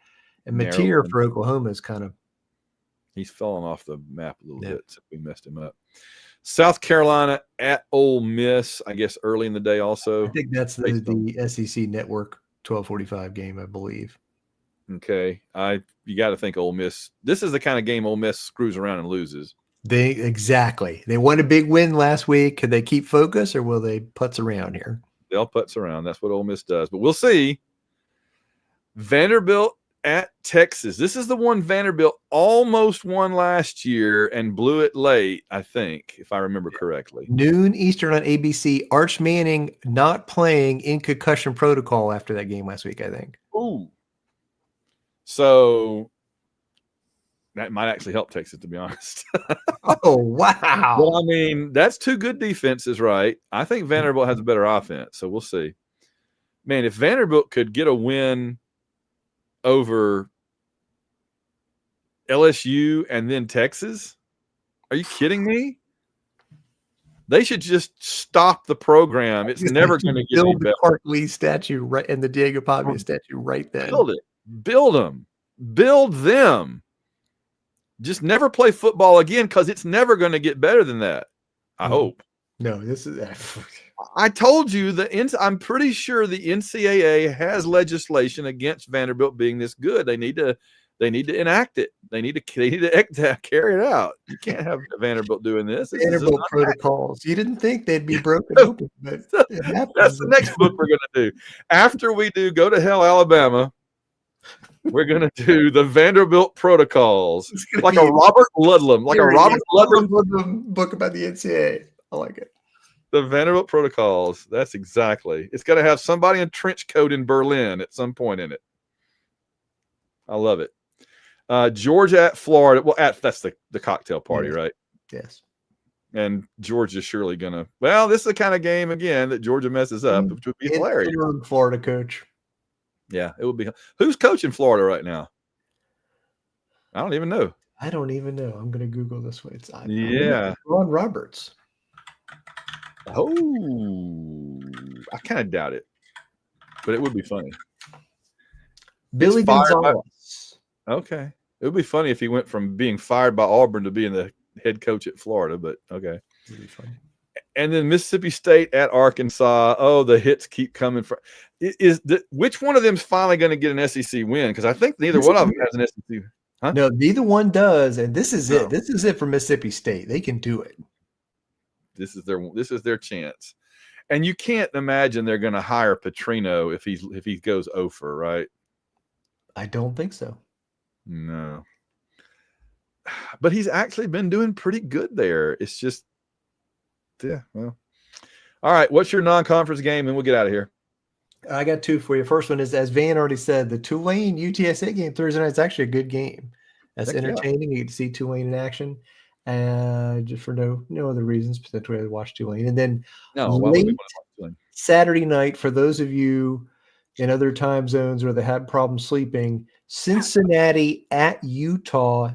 and Mateer for Oklahoma is kind of. He's fallen off the map a little bit. So we messed him up. South Carolina at Ole Miss, I guess early in the day also. I think that's the SEC Network 12:45 game, I believe. Okay. You got to think Ole Miss. This is the kind of game Ole Miss screws around and loses. Exactly. They won a big win last week. Could they keep focus or will they putz around here? They'll putz around. That's what Ole Miss does. But we'll see. Vanderbilt at Texas. This is the one Vanderbilt almost won last year and blew it late, I think, if I remember correctly. Noon Eastern on ABC. Arch Manning not playing in concussion protocol after that game last week, I think. Ooh. So that might actually help Texas, to be honest. Oh, wow. Well, I mean, that's two good defenses, right? I think Vanderbilt has a better offense, so we'll see. Man, if Vanderbilt could get a win over LSU and then Texas, are you kidding me? They should just stop the program. It's never going to get any better. Build the Clark Lee statue right and the Diego Pavia statue right then. Build it. Build them. Build them. Just never play football again because it's never going to get better than that. I hope. No, this is. I told you I'm pretty sure the NCAA has legislation against Vanderbilt being this good. They need to enact it. They need to carry it out. You can't have Vanderbilt doing this. Vanderbilt protocols. You didn't think they'd be broken open, but it happens. That's the next book we're going to do. After we do Go to Hell, Alabama, we're going to do the Vanderbilt protocols, like a Robert Ludlum, book about the NCAA. I like it. The Vanderbilt protocols. That's exactly. It's going to have somebody in trench coat in Berlin at some point in it. I love it. Georgia at Florida. Well, that's the cocktail party, right? Yes. And Georgia's surely going to. Well, this is the kind of game, again, that Georgia messes up, which would be hilarious. Florida coach. Yeah, it would be. Who's coaching Florida right now? I don't even know. I'm going to Google this way. Yeah. Ron Roberts. Oh, I kind of doubt it, but it would be funny. Billy Gonzalez. Okay. It would be funny if he went from being fired by Auburn to being the head coach at Florida, but okay. It would be funny. And then Mississippi State at Arkansas. Oh, the hits keep coming from. Which one of them is finally going to get an SEC win? Because I think neither one of them has an SEC. Huh? No, neither one does, and this is it. This is it for Mississippi State. They can do it. This is their chance. And you can't imagine they're going to hire Petrino if he goes over, right? I don't think so. No. But he's actually been doing pretty good there. It's just, yeah, well. All right, what's your non-conference game, and we'll get out of here. I got two for you. First one is, as Van already said, the Tulane UTSA game Thursday night is actually a good game. That's entertaining. You get to see Tulane in action. Just for no other reasons, potentially to watch Tulane. And then late Saturday night, for those of you in other time zones where they had problems sleeping, Cincinnati at Utah,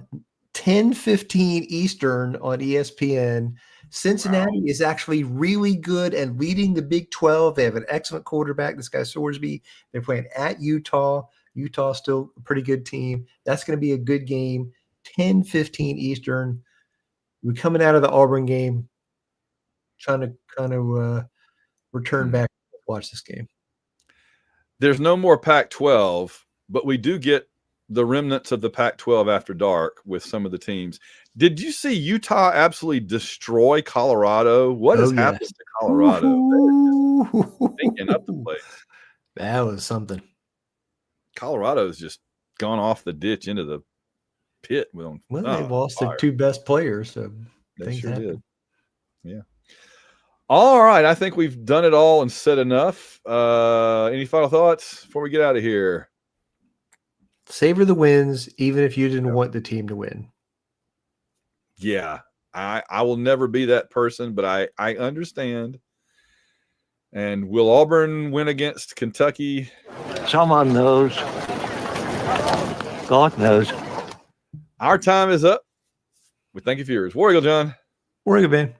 10:15 Eastern on ESPN. Cincinnati is actually really good and leading the Big 12. They have an excellent quarterback, this guy Sorsby. They're playing at Utah. Utah's still a pretty good team. That's going to be a good game. 10:15 Eastern. We're coming out of the Auburn game, trying to kind of return back and watch this game. There's no more Pac-12, but we do get the remnants of the Pac-12 after dark with some of the teams. Did you see Utah absolutely destroy Colorado? What has happened to Colorado? Thinking up the place. That was something. Colorado's just gone off the ditch into the pit. They lost their two best players, so they sure did. Yeah. All right. I think we've done it all and said enough. Any final thoughts before we get out of here? Savor the wins, even if you didn't want the team to win. Yeah. I will never be that person, but I understand. And will Auburn win against Kentucky? Someone knows. God knows. Our time is up. We thank you for yours. War Eagle, John. War Eagle, Ben.